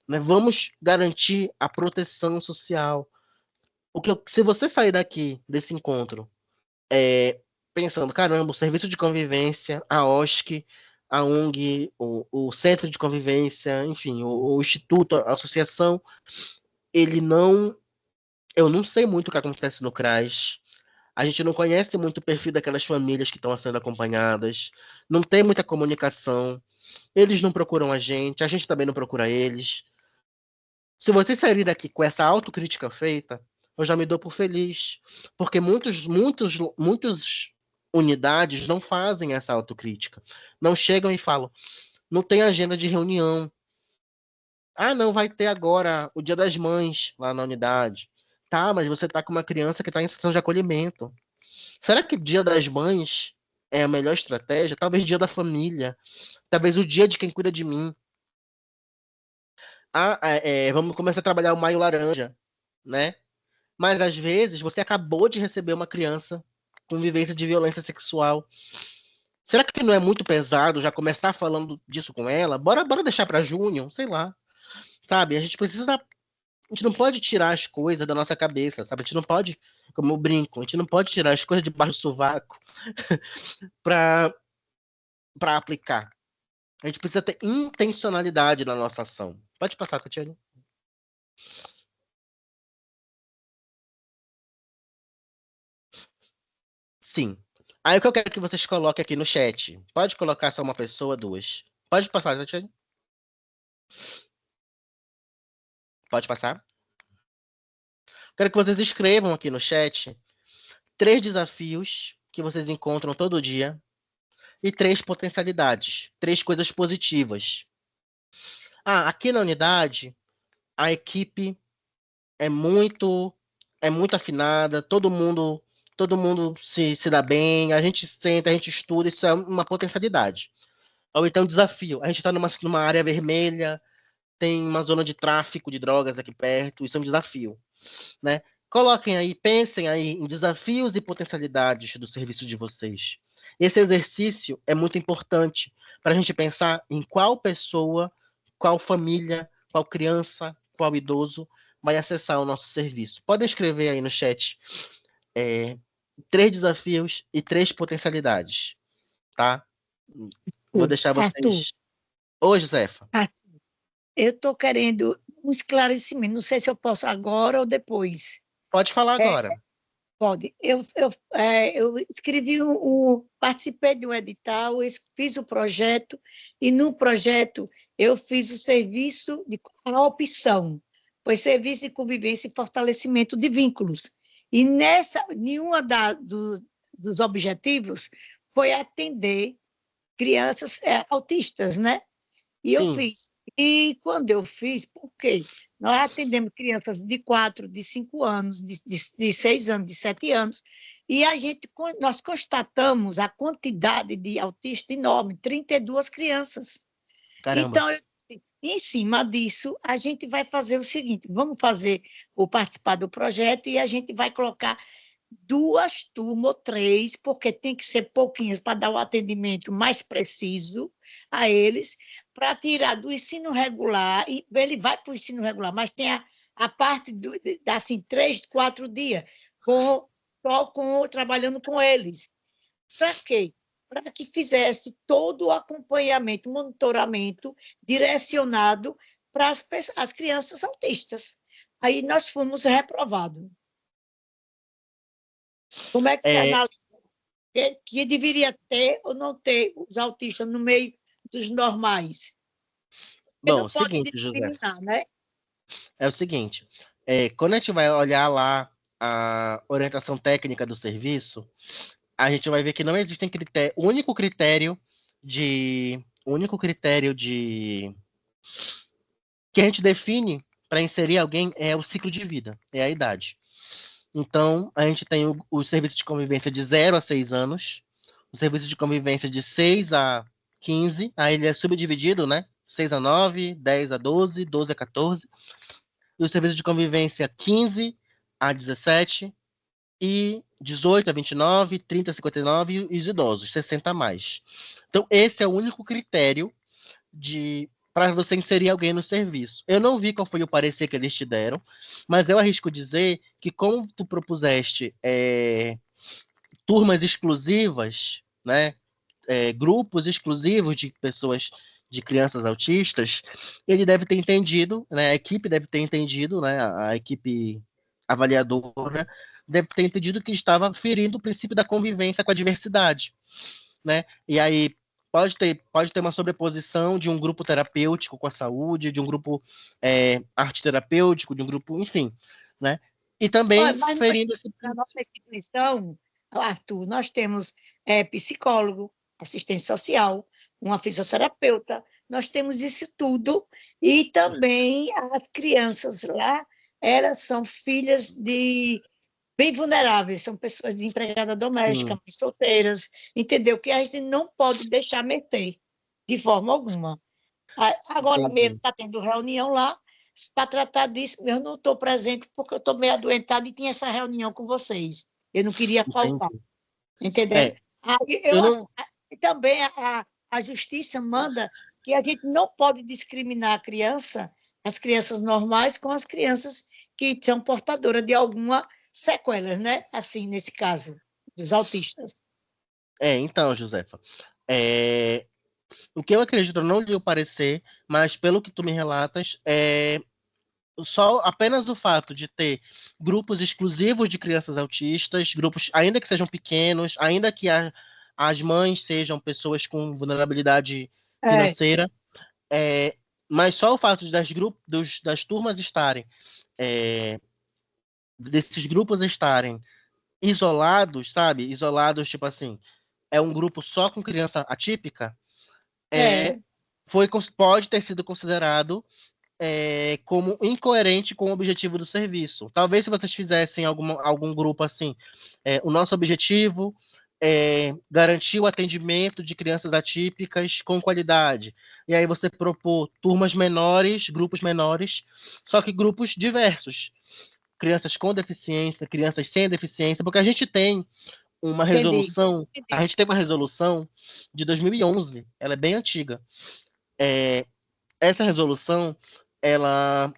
né? Vamos garantir a proteção social. Se você sair daqui, desse encontro, pensando, caramba, o serviço de convivência, a OSC, a ONG, o centro de convivência, enfim, o instituto, a associação, ele não. Eu não sei muito o que acontece no CRAS. A gente não conhece muito o perfil daquelas famílias que estão sendo acompanhadas. Não tem muita comunicação. Eles não procuram a gente também não procura eles. Se você sair daqui com essa autocrítica feita, eu já me dou por feliz. Porque muitas unidades não fazem essa autocrítica. Não chegam e falam, não tem agenda de reunião. Ah, não, vai ter agora o Dia das Mães lá na unidade. Tá, mas você tá com uma criança que está em situação de acolhimento. Será que Dia das Mães é a melhor estratégia? Talvez Dia da Família. Talvez o dia de quem cuida de mim. Vamos começar a trabalhar o Maio Laranja, né? Mas às vezes você acabou de receber uma criança com vivência de violência sexual. Será que não é muito pesado já começar falando disso com ela? Bora deixar para junho, sei lá. Sabe? A gente não pode tirar as coisas da nossa cabeça, sabe? A gente não pode, como eu brinco, a gente não pode tirar as coisas debaixo do sovaco para aplicar. A gente precisa ter intencionalidade na nossa ação. Pode passar, Tatiane. Sim. Aí o que eu quero que vocês coloquem aqui no chat. Pode colocar só uma pessoa, duas. Pode passar, Tatiane. Pode passar. Quero que vocês escrevam aqui no chat 3 desafios que vocês encontram todo dia e 3 potencialidades, 3 coisas positivas. Aqui na unidade, a equipe é muito afinada, todo mundo se dá bem, a gente senta, a gente estuda, isso é uma potencialidade. Ou então desafio, a gente está numa área vermelha, tem uma zona de tráfico de drogas aqui perto, isso é um desafio, né? Coloquem aí, pensem aí em desafios e potencialidades do serviço de vocês. Esse exercício é muito importante para a gente pensar em qual pessoa, qual família, qual criança, qual idoso vai acessar o nosso serviço. Podem escrever aí no chat 3 desafios e 3 potencialidades, tá? Vou deixar vocês... Arthur. Oi, Josefa. Eu estou querendo um esclarecimento, não sei se eu posso agora ou depois. Pode falar agora. Pode. Eu escrevi participei de um edital, fiz o projeto, e no projeto eu fiz o serviço de a opção foi serviço de convivência e fortalecimento de vínculos. E nenhuma dos objetivos foi atender crianças autistas, né? E eu Sim, fiz. E quando eu fiz, por quê? Nós atendemos crianças de 4, de 5 anos, de 6 anos, de 7 anos, e nós constatamos a quantidade de autistas enorme, 32 crianças. caramba. Então, em cima disso, a gente vai fazer o seguinte: vamos participar do projeto e a gente vai colocar 2 turmas ou 3, porque tem que ser pouquinhas para dar o atendimento mais preciso a eles, para tirar do ensino regular, e ele vai para o ensino regular, mas tem a parte assim, 3, 4 dias, trabalhando com eles. Para quê? Para que fizesse todo o acompanhamento, monitoramento direcionado para as crianças autistas. Aí nós fomos reprovados. Como é que se É, analisa que deveria ter ou não ter os autistas no meio dos normais? Porque bom, não o pode seguinte, José, discriminar, né? é o seguinte, quando a gente vai olhar lá a orientação técnica do serviço, a gente vai ver que não existem critérios, o único critério de que a gente define para inserir alguém é o ciclo de vida, é a idade. Então, a gente tem o serviço de convivência de 0 a 6 anos, o serviço de convivência de 6 a 15, aí ele é subdividido, né? 6 a 9, 10 a 12, 12 a 14, e o serviço de convivência 15 a 17 e 18 a 29, 30 a 59 e os idosos, 60 a mais. Então, esse é o único critério de para você inserir alguém no serviço. Eu não vi qual foi o parecer que eles te deram, mas eu arrisco dizer que como tu propuseste turmas exclusivas, né, grupos exclusivos de pessoas, de crianças autistas, ele deve ter entendido, né, a equipe deve ter entendido, né, a equipe avaliadora deve ter entendido que estava ferindo o princípio da convivência com a diversidade, né? E aí pode ter uma sobreposição de um grupo terapêutico com a saúde, de um grupo arte terapêutico, de um grupo, enfim, né? E Olha, também mas ferindo esse na nossa instituição, Arthur, nós temos psicólogo, assistente social, uma fisioterapeuta, nós temos isso tudo, e também as crianças lá, elas são filhas de bem vulneráveis, são pessoas de empregada doméstica, princípio. mães solteiras, entendeu? Que a gente não pode deixar meter, de forma alguma. Agora mesmo Entendi. está tendo reunião lá para tratar disso. Eu não estou presente porque eu estou meio adoentada e tinha essa reunião com vocês. Eu não queria faltar, Entendi. entendeu? É, Aí eu eu acho não. que também a justiça manda que a gente não pode discriminar a criança, as crianças normais, com as crianças que são portadoras de alguma sequela, né? Assim, nesse caso, dos autistas. Então, Josefa, é, o que eu acredito, eu não li o parecer, mas pelo que tu me relatas, só apenas o fato de ter grupos exclusivos de crianças autistas, grupos, ainda que sejam pequenos, ainda que as mães sejam pessoas com vulnerabilidade É, financeira, é, mas só o fato de das turmas estarem, é, desses grupos estarem isolados, sabe? Isolados, tipo assim, é um grupo só com criança atípica, é, é, pode ter sido considerado como incoerente com o objetivo do serviço. Talvez se vocês fizessem algum grupo assim, o nosso objetivo é garantir o atendimento de crianças atípicas com qualidade. E aí você propor turmas menores, grupos menores, só que grupos diversos. Crianças com deficiência, crianças sem deficiência, porque entendi. a Entendi. gente tem uma resolução de 2011, ela é bem antiga. Essa resolução, ela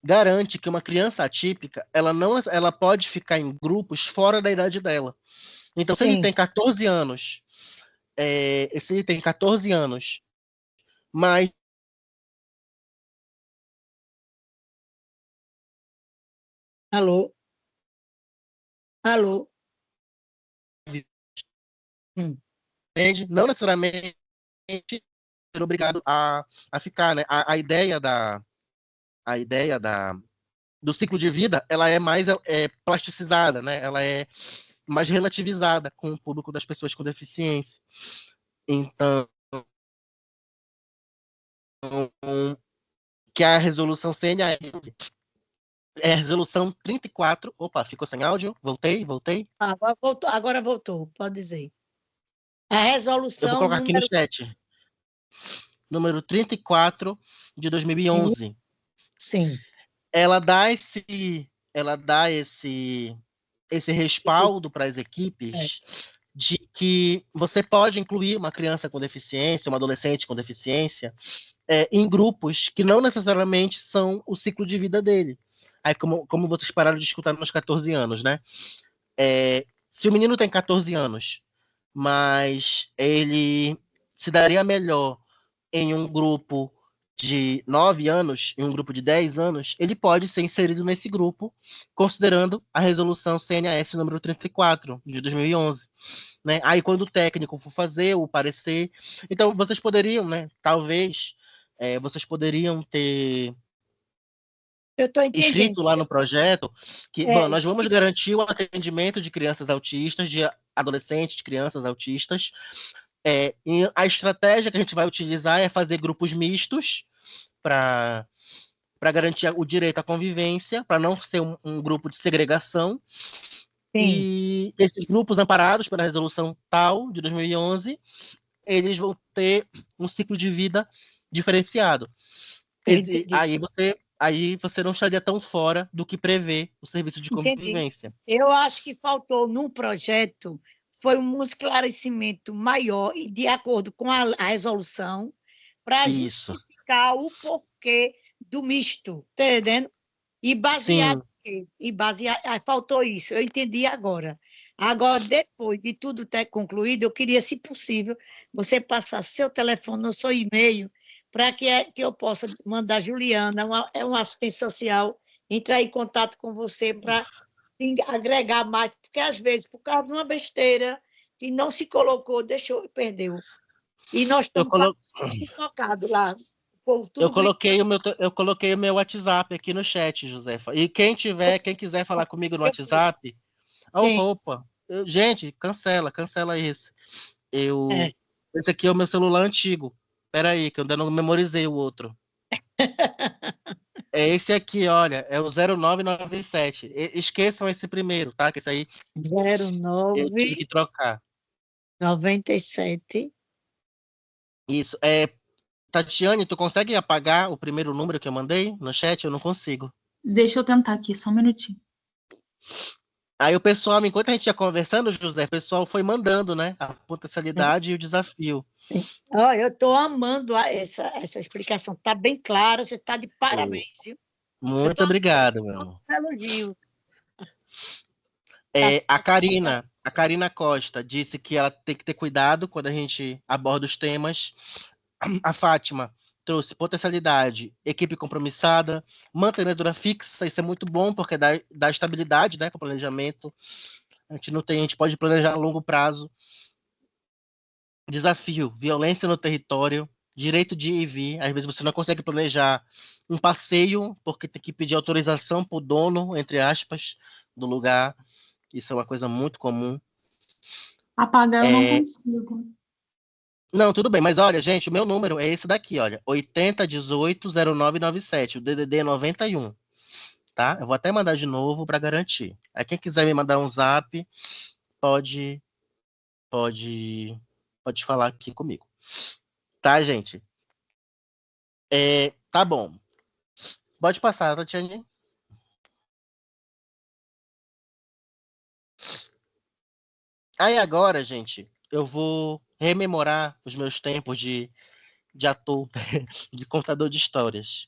garante que uma criança atípica, ela pode ficar em grupos fora da idade dela. Então, Sim. se ele tem 14 anos, mas Alô? Alô? Hum. entende, não necessariamente ser obrigado a ficar, né? A ideia da do ciclo de vida, ela é mais plasticizada, né? Ela é mais relativizada com o público das pessoas com deficiência. Então, que a resolução CNA é a resolução 34. Opa, ficou sem áudio? Voltei. Agora voltou, pode dizer. A Eu vou resolução colocar aqui no número. chat. Número 34 de 2011. Sim. Ela dá esse respaldo para as É. equipes de que você pode incluir uma criança com deficiência, uma adolescente com deficiência, em grupos que não necessariamente são o ciclo de vida dele. Aí, como vocês pararam de escutar nos 14 anos, né? Se o menino tem 14 anos, mas ele se daria melhor em um grupo de 9 anos, em um grupo de 10 anos, ele pode ser inserido nesse grupo, considerando a resolução CNAS número 34, de 2011. Né? Aí, quando o técnico for fazer o parecer, então vocês poderiam, né? Talvez vocês poderiam ter Eu estou entendendo. escrito lá no projeto que, É, bom, nós vamos garantir o atendimento de crianças autistas, de adolescentes, crianças autistas. E a estratégia que a gente vai utilizar é fazer grupos mistos para garantir o direito à convivência, para não ser um grupo de segregação. sim, E esses grupos amparados pela resolução tal de 2011, eles vão ter um ciclo de vida diferenciado. entendi. Aí você não estaria tão fora do que prevê o serviço de Entendi. convivência. Eu acho que faltou num projeto foi um esclarecimento maior e de acordo com a resolução para Isso. justificar o porquê do misto, tá entendendo? E baseado Sim, em quê? Faltou isso, eu entendi agora. Agora, depois de tudo ter concluído, eu queria, se possível, você passar seu telefone ou seu e-mail para que eu possa mandar a Juliana, uma assistente social, entrar em contato com você para agregar mais, porque às vezes, por causa de uma besteira que não se colocou, deixou, perdeu. E nós eu, estamos colo... sufocados lá, o povo eu tudo coloquei gritando. eu coloquei o meu WhatsApp aqui no chat, Josefa. E quem quiser falar comigo no Eu vi. WhatsApp, oh, Sim, roupa. Gente, cancela esse. é. Esse aqui é o meu celular antigo. Espera aí, que eu ainda não memorizei o outro. É esse aqui, olha, é o 0997. Esqueçam esse primeiro, tá? Que esse aí eu tive que trocar. 0997. Isso. Tatiane, tu consegue apagar o primeiro número que eu mandei no chat? Eu não consigo. Deixa eu tentar aqui, só um minutinho. Aí o pessoal, enquanto a gente ia conversando, José, o pessoal foi mandando, né? A potencialidade e o desafio. Oh, eu estou amando essa explicação. Está bem clara, você está de parabéns, viu? Eu Muito estou obrigado, meu amor. amando elogios. Tá A certo. Karina Costa disse que ela tem que ter cuidado quando a gente aborda os temas. A Fátima trouxe potencialidade, equipe compromissada, mantenedora fixa, isso é muito bom porque dá estabilidade, né, para o planejamento. A gente pode planejar a longo prazo. Desafio, violência no território, direito de ir e vir. Às vezes você não consegue planejar um passeio porque tem que pedir autorização para o dono, entre aspas, do lugar. Isso é uma coisa muito comum. Apagar eu não consigo. Não, tudo bem, mas olha, gente, o meu número é esse daqui, olha, 80180997, o DDD é 91, tá? Eu vou até mandar de novo para garantir. Aí quem quiser me mandar um zap, pode pode pode falar aqui comigo. Tá, gente? Tá bom. Pode passar, Tatiane. Aí agora, gente, eu vou rememorar os meus tempos de ator, de contador de histórias.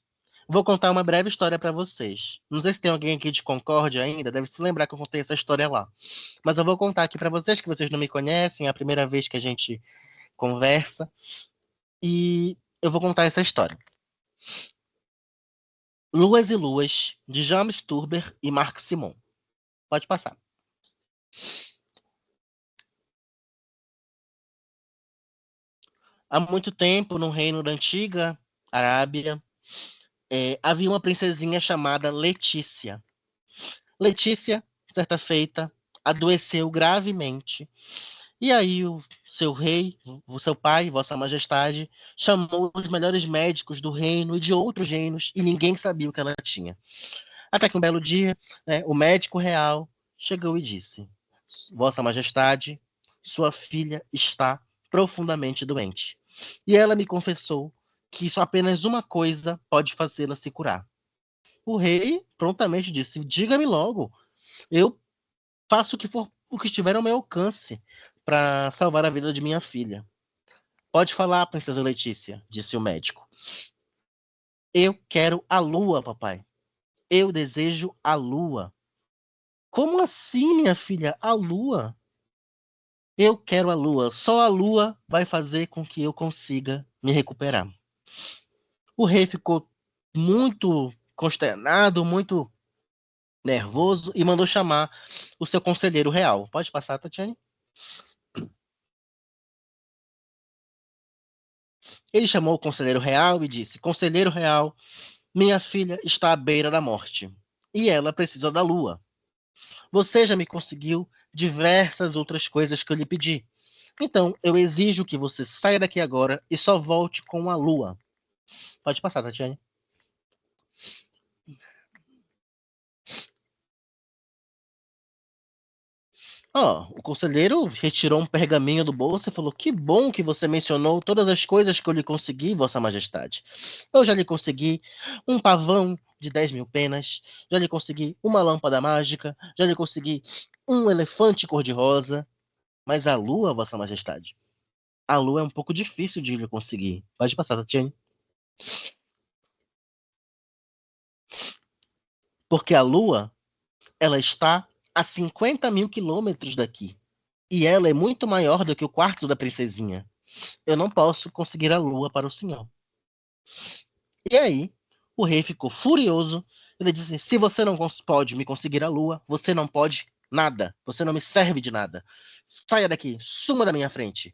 Vou contar uma breve história para vocês. Não sei se tem alguém aqui de Concórdia ainda, deve se lembrar que eu contei essa história lá. Mas eu vou contar aqui para vocês, que vocês não me conhecem, é a primeira vez que a gente conversa. E eu vou contar essa história. Luas e Luas, de James Turber e Marco Simon. Pode passar. Há muito tempo, no reino da antiga Arábia, havia uma princesinha chamada Letícia. Letícia, certa feita, adoeceu gravemente. E aí o seu rei, o seu pai, Vossa Majestade, chamou os melhores médicos do reino e de outros reinos, e ninguém sabia o que ela tinha. Até que um belo dia, né, o médico real chegou e disse: Vossa Majestade, sua filha está profundamente doente. E ela me confessou que só apenas uma coisa pode fazê-la se curar. O rei prontamente disse: Diga-me logo, eu faço o que for, o que estiver ao meu alcance para salvar a vida de minha filha. Pode falar, princesa Letícia, disse o médico. Eu quero a lua, papai. Eu desejo a lua. Como assim, minha filha? A lua? Eu quero a lua. Só a lua vai fazer com que eu consiga me recuperar. O rei ficou muito consternado, muito nervoso e mandou chamar o seu conselheiro real. Pode passar, Tatiane? Ele chamou o conselheiro real e disse: Conselheiro real, minha filha está à beira da morte e ela precisa da lua. Você já me conseguiu diversas outras coisas que eu lhe pedi. Então, eu exijo que você saia daqui agora e só volte com a lua. Pode passar, Tatiane. O conselheiro retirou um pergaminho do bolso e falou: Que bom que você mencionou todas as coisas que eu lhe consegui, Vossa Majestade. Eu já lhe consegui um pavão de 10.000 penas, já lhe consegui uma lâmpada mágica, já lhe consegui um elefante cor-de-rosa. Mas a lua, Vossa Majestade, a lua é um pouco difícil de lhe conseguir. Pode passar, Tatiane. Porque a lua, ela está a 50.000 quilômetros daqui. E ela é muito maior do que o quarto da princesinha. Eu não posso conseguir a lua para o senhor. E aí, o rei ficou furioso. Ele disse: Se você não pode me conseguir a lua, você não pode nada. Você não me serve de nada. Saia daqui, suma da minha frente.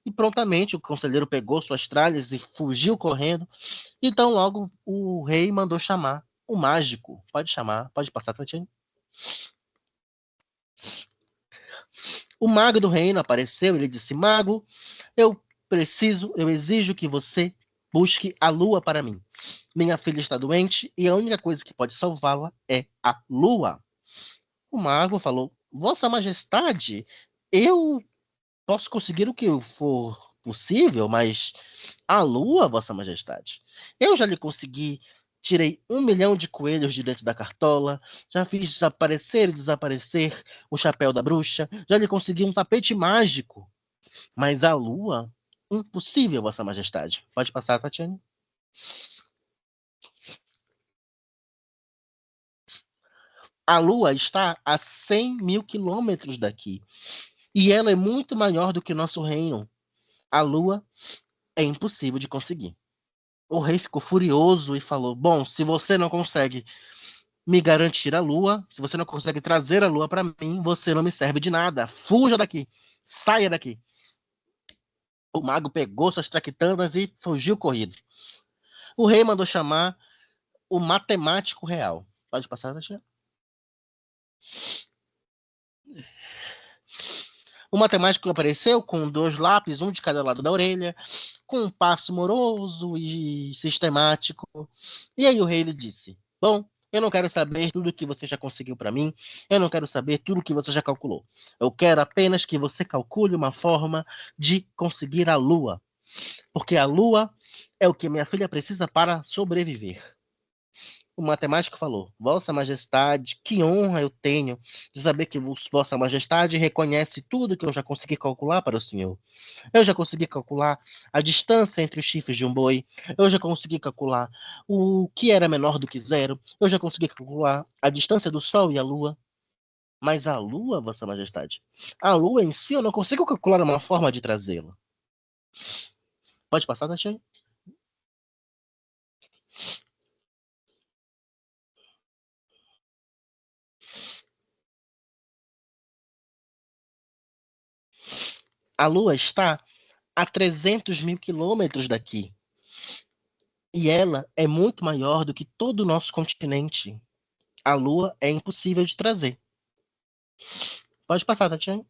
E prontamente o conselheiro pegou suas tralhas e fugiu correndo. Então, logo, o rei mandou chamar o mágico. Pode chamar, pode passar, Tatiana. O mago do reino apareceu e ele disse: Mago, eu exijo que você busque a lua para mim. Minha filha está doente e a única coisa que pode salvá-la é a lua. O mago falou: Vossa Majestade, eu posso conseguir o que for possível, mas a lua, Vossa Majestade, eu já lhe consegui. Tirei 1 milhão de coelhos de dentro da cartola, já fiz desaparecer e desaparecer o chapéu da bruxa, já lhe consegui um tapete mágico. Mas a lua, impossível, Vossa Majestade. Pode passar, Tatiane. A lua está a 100.000 quilômetros daqui. E ela é muito maior do que o nosso reino. A lua é impossível de conseguir. O rei ficou furioso e falou: Bom, se você não consegue me garantir a lua, se você não consegue trazer a lua para mim, você não me serve de nada. Fuja daqui. Saia daqui. O mago pegou suas traquitanas e fugiu corrido. O rei mandou chamar o matemático real. Pode passar, Tatiana? O matemático apareceu com 2 lápis, um de cada lado da orelha, com um passo moroso e sistemático. E aí o rei lhe disse: Bom, eu não quero saber tudo que você já conseguiu para mim, eu não quero saber tudo que você já calculou. Eu quero apenas que você calcule uma forma de conseguir a lua, porque a lua é o que minha filha precisa para sobreviver. O matemático falou: Vossa Majestade, que honra eu tenho de saber que Vossa Majestade reconhece tudo que eu já consegui calcular para o senhor. Eu já consegui calcular a distância entre os chifres de um boi, eu já consegui calcular o que era menor do que zero, eu já consegui calcular a distância do Sol e a Lua. Mas a Lua, Vossa Majestade, a Lua em si eu não consigo calcular uma forma de trazê-la. Pode passar, Tatiana? A Lua está a 300.000 quilômetros daqui. E ela é muito maior do que todo o nosso continente. A Lua é impossível de trazer. Pode passar, Tatiana.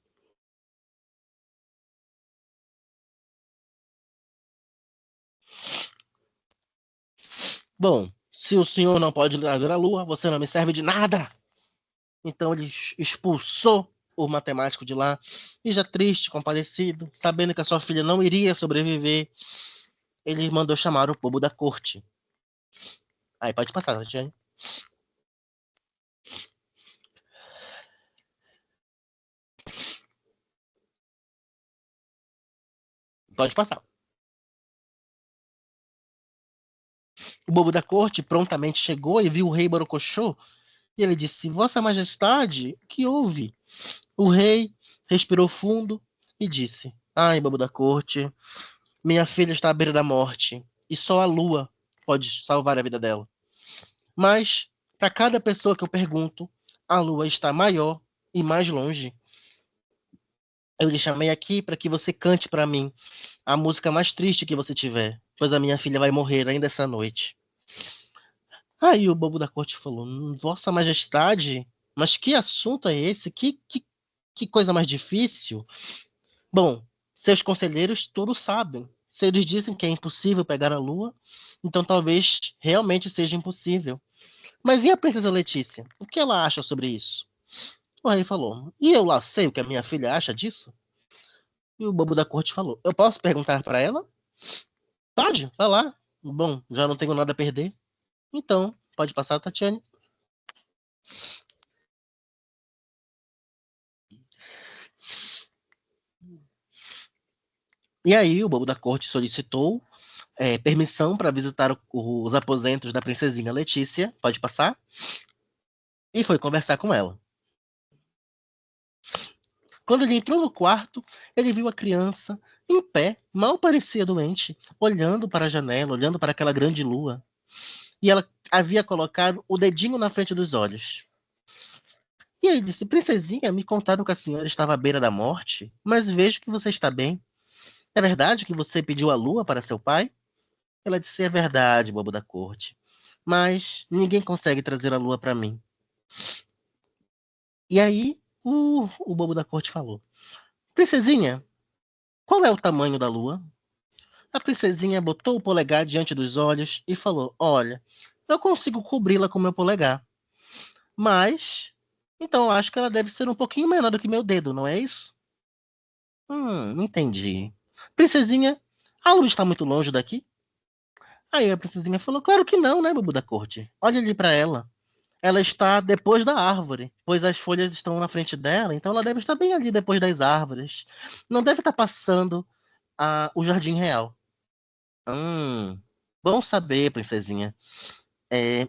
Bom, se o senhor não pode trazer a Lua, você não me serve de nada. Então ele expulsou o matemático de lá. E já triste, compadecido, sabendo que a sua filha não iria sobreviver, ele mandou chamar o povo da corte. Aí pode passar, Tatiana. Pode passar. O bobo da corte prontamente chegou e viu o rei Borocochô, e ele disse: Vossa Majestade, o que houve? O rei respirou fundo e disse: Ai, bobo da corte, minha filha está à beira da morte, e só a lua pode salvar a vida dela. Mas, para cada pessoa que eu pergunto, a lua está maior e mais longe. Eu lhe chamei aqui para que você cante para mim a música mais triste que você tiver, pois a minha filha vai morrer ainda essa noite. Aí o bobo da corte falou: Vossa Majestade, mas que assunto é esse? Que coisa mais difícil? Bom, seus conselheiros todos sabem. Se eles dizem que é impossível pegar a lua, então talvez realmente seja impossível. Mas e a princesa Letícia? O que ela acha sobre isso? O rei falou: E eu lá sei o que a minha filha acha disso? E o bobo da corte falou: Eu posso perguntar para ela? Pode, vai lá. Bom, já não tenho nada a perder. Então, pode passar, Tatiane. E aí, o bobo da corte solicitou permissão para visitar os aposentos da princesinha Letícia. Pode passar. E foi conversar com ela. Quando ele entrou no quarto, ele viu a criança em pé, mal parecia doente, olhando para a janela, olhando para aquela grande lua. E ela havia colocado o dedinho na frente dos olhos. E ele disse: Princesinha, me contaram que a senhora estava à beira da morte, mas vejo que você está bem. É verdade que você pediu a lua para seu pai? Ela disse: É verdade, bobo da corte. Mas ninguém consegue trazer a lua para mim. E aí o bobo da corte falou: Princesinha, qual é o tamanho da lua? A princesinha botou o polegar diante dos olhos e falou: Olha, eu consigo cobri-la com meu polegar. Mas, então eu acho que ela deve ser um pouquinho menor do que meu dedo, não é isso? Entendi. Princesinha, a lua está muito longe daqui? Aí a princesinha falou: Claro que não, né, bobo da corte? Olha ali para ela. Ela está depois da árvore, pois as folhas estão na frente dela, então ela deve estar bem ali depois das árvores. Não deve estar passando o jardim real. Bom saber, princesinha. É,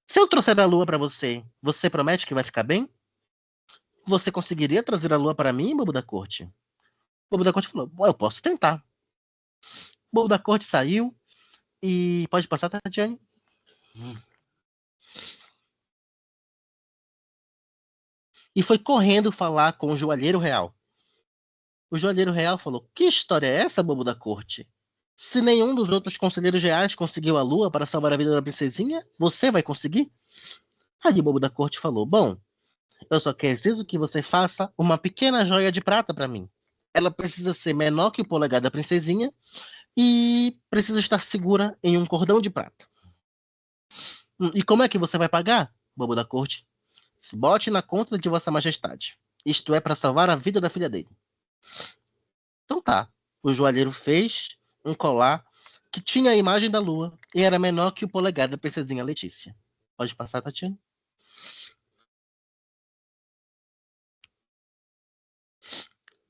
se eu trouxer a lua para você, você promete que vai ficar bem? Você conseguiria trazer a lua para mim, bobo da corte? Bobo da corte falou: Bom, eu posso tentar. Bobo da corte saiu e pode passar, Tatiane? E foi correndo falar com o joalheiro real. O joalheiro real falou: Que história é essa, bobo da corte? Se nenhum dos outros conselheiros reais conseguiu a lua para salvar a vida da princesinha, você vai conseguir? Aí o bobo da corte falou: Bom, eu só preciso que você faça uma pequena joia de prata para mim. Ela precisa ser menor que o polegar da princesinha e precisa estar segura em um cordão de prata. E como é que você vai pagar, bobo da corte? Se bote na conta de Vossa Majestade. Isto é para salvar a vida da filha dele. Então tá. O joalheiro fez um colar que tinha a imagem da lua e era menor que o polegar da princesinha Letícia. Pode passar, Tatiana?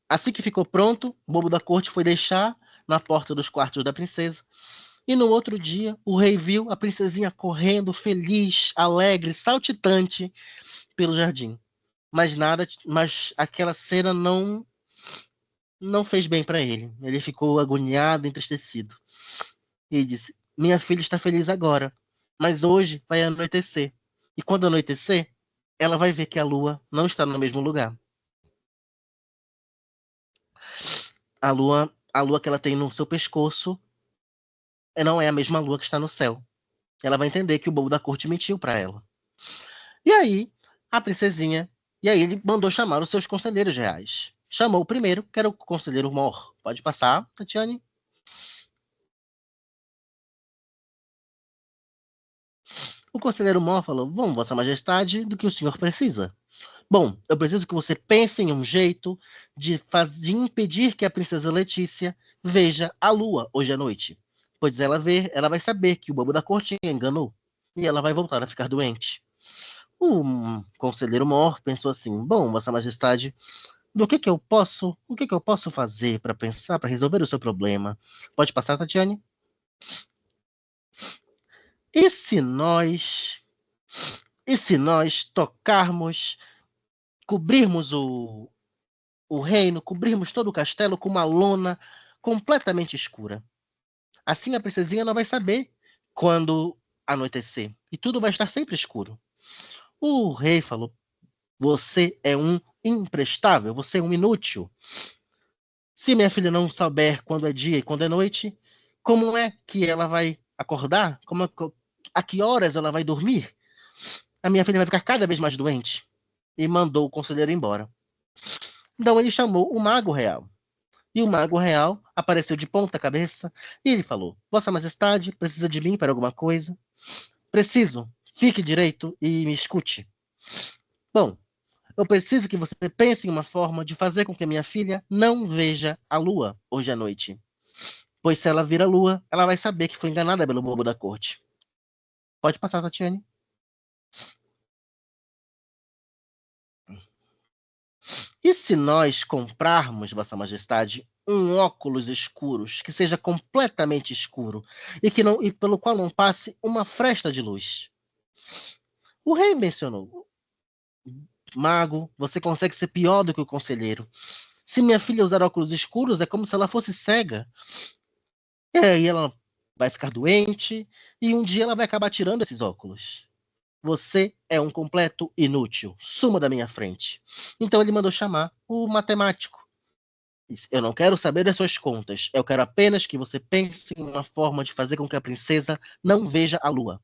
Assim que ficou pronto, o bobo da corte foi deixar na porta dos quartos da princesa. E no outro dia, o rei viu a princesinha correndo, feliz, alegre, saltitante pelo jardim. Mas aquela cena não fez bem para ele. Ele ficou agoniado, entristecido. E disse: Minha filha está feliz agora, mas hoje vai anoitecer. E quando anoitecer, ela vai ver que a lua não está no mesmo lugar. A lua que ela tem no seu pescoço não é a mesma lua que está no céu. Ela vai entender que o bobo da corte mentiu para ela. E aí, a princesinha... E aí ele mandou chamar os seus conselheiros reais. Chamou o primeiro, que era o conselheiro Mor. Pode passar, Tatiane? O conselheiro Mor falou: bom, Vossa Majestade, do que o senhor precisa? Bom, eu preciso que você pense em um jeito de impedir que a princesa Letícia veja a lua hoje à noite. Pois ela vai saber que o bobo da corte enganou. E ela vai voltar a ficar doente. O conselheiro Mor pensou assim: bom, Vossa Majestade, o que eu posso fazer para pensar, para resolver o seu problema? Pode passar, Tatiane? E se nós, e se nós tocarmos, cobrirmos o reino, cobrirmos todo o castelo com uma lona completamente escura? Assim a princesinha não vai saber quando anoitecer. E tudo vai estar sempre escuro. O rei falou: você é um imprestável, você é um inútil. Se minha filha não souber quando é dia e quando é noite, como é que ela vai acordar? A que horas ela vai dormir? A minha filha vai ficar cada vez mais doente. E mandou o conselheiro embora. Então ele chamou o mago real. E o mago real apareceu de ponta cabeça e ele falou: Vossa Majestade precisa de mim para alguma coisa? Preciso. Fique direito e me escute. Bom, eu preciso que você pense em uma forma de fazer com que minha filha não veja a lua hoje à noite. Pois se ela vir a lua, ela vai saber que foi enganada pelo bobo da corte. Pode passar, Tatiane. E se nós comprarmos, Vossa Majestade, um óculos escuros, que seja completamente escuro, e pelo qual não passe uma fresta de luz? O rei mencionou: mago, você consegue ser pior do que o conselheiro. Se minha filha usar óculos escuros, é como se ela fosse cega. E aí ela vai ficar doente, e um dia ela vai acabar tirando esses óculos. Você é um completo inútil. Suma da minha frente. Então ele mandou chamar o matemático. Disse: eu não quero saber das suas contas. Eu quero apenas que você pense em uma forma de fazer com que a princesa não veja a lua.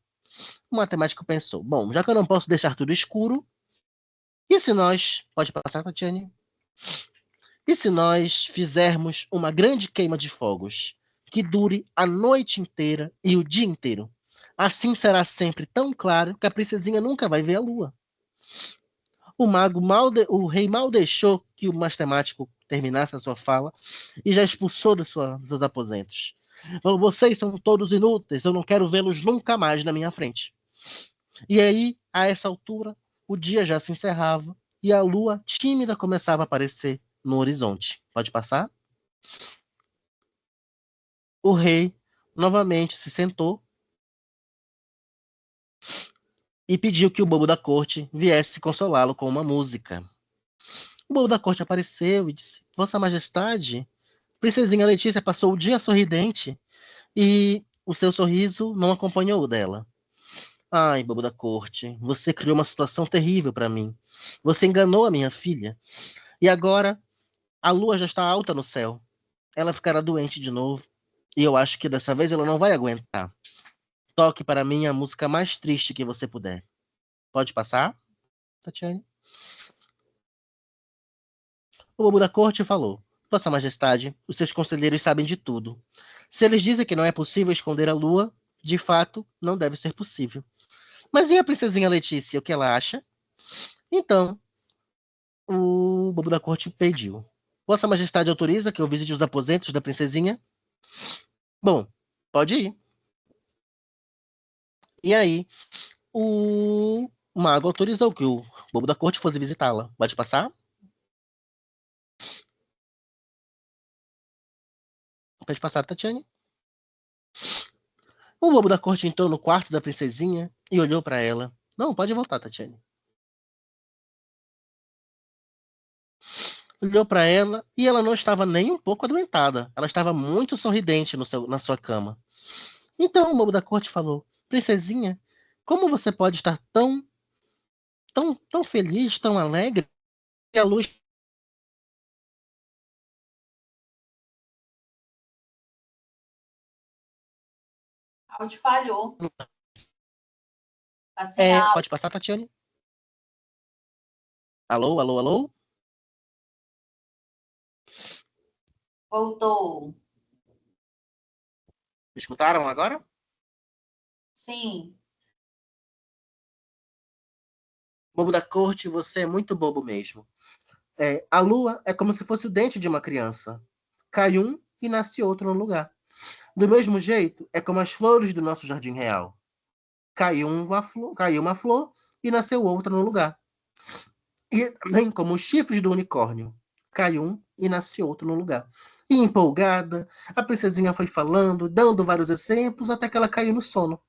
O matemático pensou: bom, já que eu não posso deixar tudo escuro, e se nós... Pode passar, Tatiane? E se nós fizermos uma grande queima de fogos que dure a noite inteira e o dia inteiro? Assim será sempre tão claro que a princesinha nunca vai ver a lua. O rei mal deixou que o matemático terminasse a sua fala e já expulsou dos seus aposentos. Falou: vocês são todos inúteis, eu não quero vê-los nunca mais na minha frente. E aí, a essa altura, o dia já se encerrava e a lua tímida começava a aparecer no horizonte. Pode passar? O rei novamente se sentou e pediu que o bobo da corte viesse consolá-lo com uma música. O bobo da corte apareceu e disse: Vossa Majestade, Princesinha Letícia passou o dia sorridente e o seu sorriso não acompanhou o dela. Ai, bobo da corte, você criou uma situação terrível para mim. Você enganou a minha filha. E agora a lua já está alta no céu. Ela ficará doente de novo. E eu acho que dessa vez ela não vai aguentar. Toque para mim a música mais triste que você puder. Pode passar, Tatiane? O bobo da corte falou: Vossa Majestade, os seus conselheiros sabem de tudo. Se eles dizem que não é possível esconder a lua, de fato, não deve ser possível. Mas e a princesinha Letícia, o que ela acha? Então, o bobo da corte pediu: Vossa Majestade autoriza que eu visite os aposentos da princesinha? Bom, pode ir. E aí, o mago autorizou que o bobo da corte fosse visitá-la. Pode passar? Pode passar, Tatiane. O bobo da corte entrou no quarto da princesinha e olhou para ela. Não, pode voltar, Tatiane. Olhou para ela e ela não estava nem um pouco adoentada. Ela estava muito sorridente na sua cama. Então o bobo da corte falou: Princesinha, como você pode estar tão feliz, tão alegre? E a luz áudio falhou. Tá sem áudio. Pode passar, Tatiane? Alô, alô, alô? Voltou. Escutaram agora? Sim. Bobo da corte, você é muito bobo mesmo. A lua é como se fosse o dente de uma criança. Cai um e nasce outro no lugar. Do mesmo jeito, é como as flores do nosso jardim real. Caiu uma flor e nasceu outra no lugar. E também como os chifres do unicórnio. Cai um e nasce outro no lugar. E empolgada, a princesinha foi falando, dando vários exemplos, até que ela caiu no sono.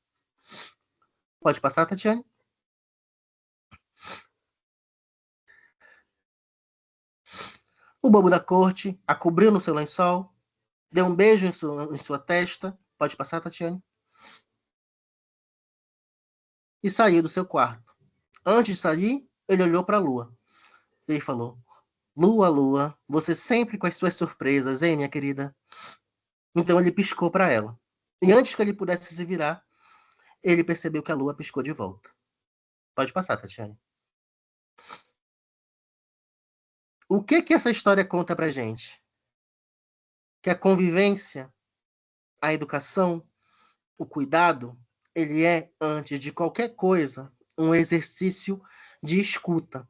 Pode passar, Tatiane? O bobo da corte a cobriu no seu lençol, deu um beijo em sua testa. Pode passar, Tatiane? E saiu do seu quarto. Antes de sair, ele olhou para a lua. E falou: Lua, lua, você sempre com as suas surpresas, hein, minha querida? Então ele piscou para ela. E antes que ele pudesse se virar, ele percebeu que a lua piscou de volta. Pode passar, Tatiane. O que essa história conta pra gente? Que a convivência, a educação, o cuidado, ele é, antes de qualquer coisa, um exercício de escuta.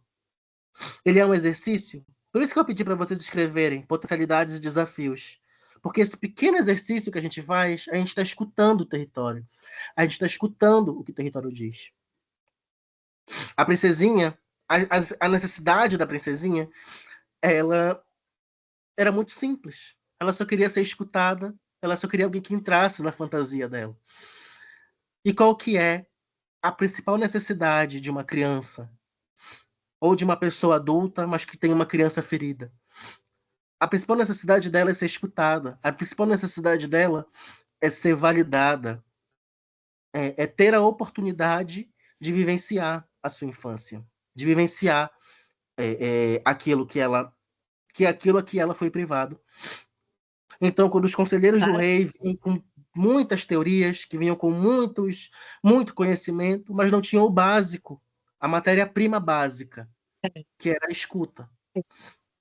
Ele é um exercício. Por isso que eu pedi para vocês escreverem potencialidades e desafios. Porque esse pequeno exercício que a gente faz, a gente está escutando o território. A gente está escutando o que o território diz. A princesinha, a necessidade da princesinha, ela era muito simples. Ela só queria ser escutada, ela só queria alguém que entrasse na fantasia dela. E qual que é a principal necessidade de uma criança? Ou de uma pessoa adulta, mas que tem uma criança ferida? A principal necessidade dela é ser escutada. A principal necessidade dela é ser validada. É ter a oportunidade de vivenciar a sua infância. De vivenciar aquilo que aquilo a que ela foi privado. Então, quando os conselheiros do rei vinham com muitas teorias, que vinham com muito conhecimento, mas não tinham o básico, a matéria-prima básica, que era a escuta.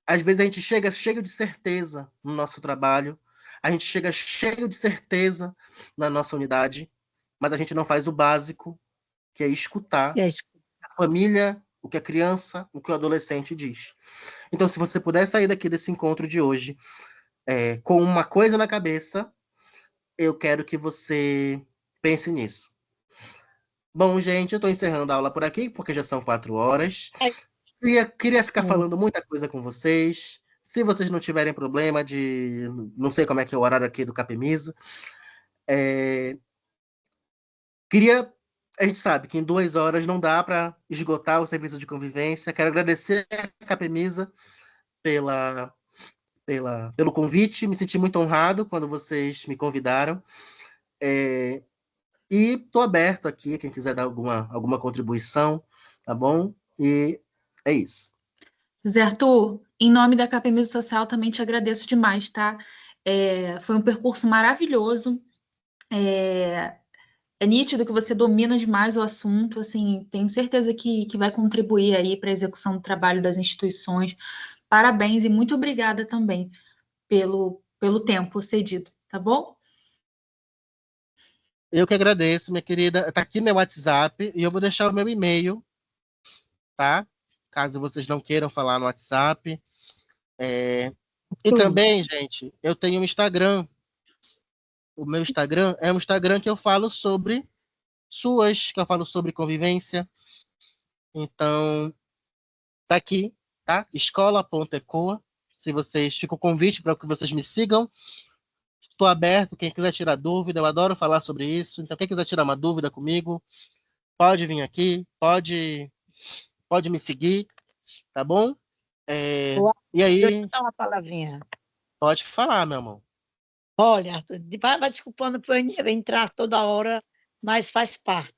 Às vezes a gente chega cheio de certeza no nosso trabalho, a gente chega cheio de certeza na nossa unidade, mas a gente não faz o básico, que é escutar a família, o que a criança, o que o adolescente diz. Então, se você puder sair daqui desse encontro de hoje com uma coisa na cabeça, eu quero que você pense nisso. Bom, gente, eu estou encerrando a aula por aqui, porque já são 4 horas. Queria ficar falando muita coisa com vocês. Se vocês não tiverem problema de... Não sei como é que é o horário aqui do Capemisa. A gente sabe que em 2 horas não dá para esgotar o serviço de convivência. Quero agradecer a Capemisa pelo convite. Me senti muito honrado quando vocês me convidaram. E estou aberto aqui, quem quiser dar alguma contribuição, tá bom? E é isso. José Arthur, em nome da Capemisa Social, também te agradeço demais, tá? Foi um percurso maravilhoso. É nítido que você domina demais o assunto, assim, tenho certeza que vai contribuir aí para a execução do trabalho das instituições. Parabéns e muito obrigada também pelo tempo cedido, tá bom? Eu que agradeço, minha querida. Tá aqui meu WhatsApp e eu vou deixar o meu e-mail, tá? Caso vocês não queiram falar no WhatsApp. E também, gente, eu tenho um Instagram. O meu Instagram é um Instagram que eu falo sobre que eu falo sobre convivência. Então, tá aqui, tá? escola.ecoa. Se vocês, fica o convite para que vocês me sigam. Estou aberto, quem quiser tirar dúvida, eu adoro falar sobre isso. Então, quem quiser tirar uma dúvida comigo, pode vir aqui, pode me seguir, tá bom? E aí, Deixa eu te dar uma palavrinha. pode falar, meu amor. Olha, Arthur, vai desculpando por eu entrar toda hora, mas faz parte.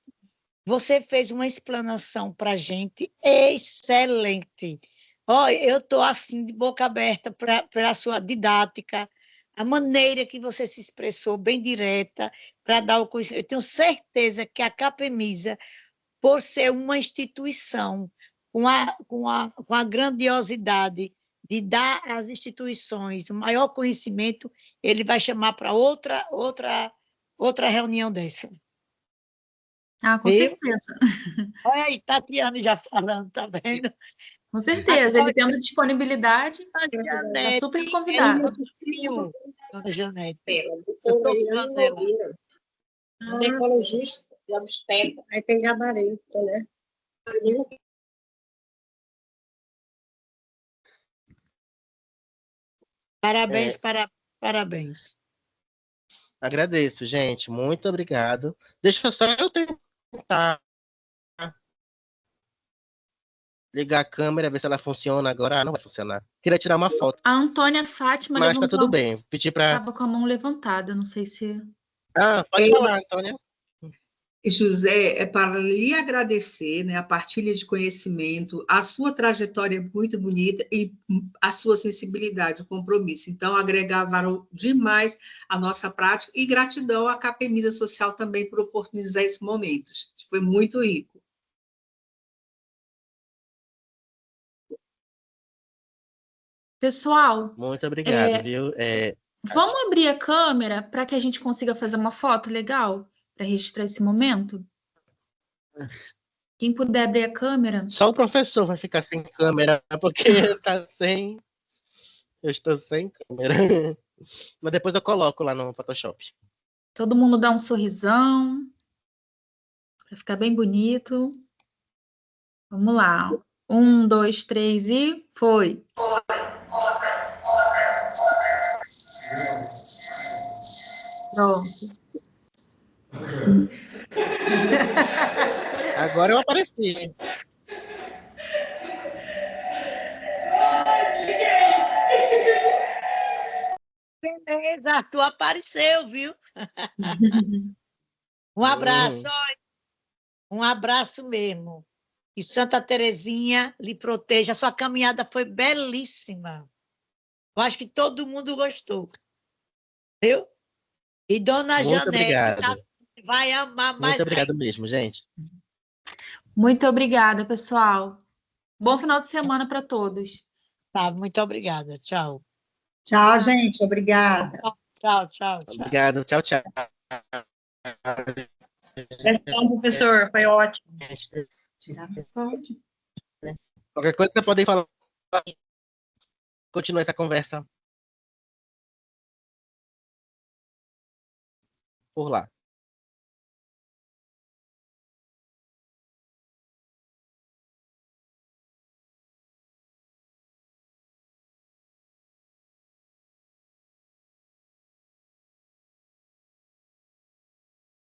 Você fez uma explanação para a gente excelente. Olha, eu estou assim, de boca aberta pela sua didática, a maneira que você se expressou, bem direta, para dar o conhecimento. Eu tenho certeza que a CAPEMISA, por ser uma instituição com a grandiosidade de dar às instituições o maior conhecimento, ele vai chamar para outra reunião dessa. Ah, com Viu? certeza. Olha aí, Tatiana já falando, tá vendo? Com certeza. Ele tendo disponibilidade, A está Janete, super convidado. Dona Janete. Eu Eu sou fã dela. ginecologista e obstetra. Aí tem gabarito, né? Parabéns, parabéns. Agradeço, gente. Muito obrigado. Deixa só eu tentar ligar a câmera, ver se ela funciona agora. Ah, não vai funcionar. Queria tirar uma foto, A Antônia Fátima mas tá levantou, tudo bem. Pedi para. estava com a mão levantada, não sei se... Ah, pode falar, Antônia. José, é para lhe agradecer, né, a partilha de conhecimento, a sua trajetória é muito bonita e a sua sensibilidade, o compromisso. Então, agregaram demais a nossa prática e gratidão à Capemisa Social também por oportunizar esse momento. Gente. Foi muito rico. Pessoal, Muito obrigado, viu? vamos abrir a câmera para que a gente consiga fazer uma foto legal para registrar esse momento? Quem puder abrir a câmera. Só o professor vai ficar sem câmera, porque tá sem. Eu estou sem câmera. Mas depois eu coloco lá no Photoshop. Todo mundo dá um sorrisão para ficar bem bonito. Vamos lá. 1, 2, 3 e foi. Pronto. Agora eu apareci. Beleza, tu apareceu, viu? Um abraço, um abraço mesmo. E Santa Terezinha lhe proteja. A sua caminhada foi belíssima. Eu acho que todo mundo gostou. Viu? E Dona Muito Janete obrigado. vai amar mais Muito obrigado ainda. mesmo, gente. Muito obrigada, pessoal. Bom final de semana para todos. Tá, muito obrigada. Tchau. Tchau, gente. Obrigada. Tchau, tchau, tchau. Obrigado. Tchau, tchau. Gratidão, professor. Foi ótimo. Qualquer coisa vocês podem falar. Continua essa conversa por lá.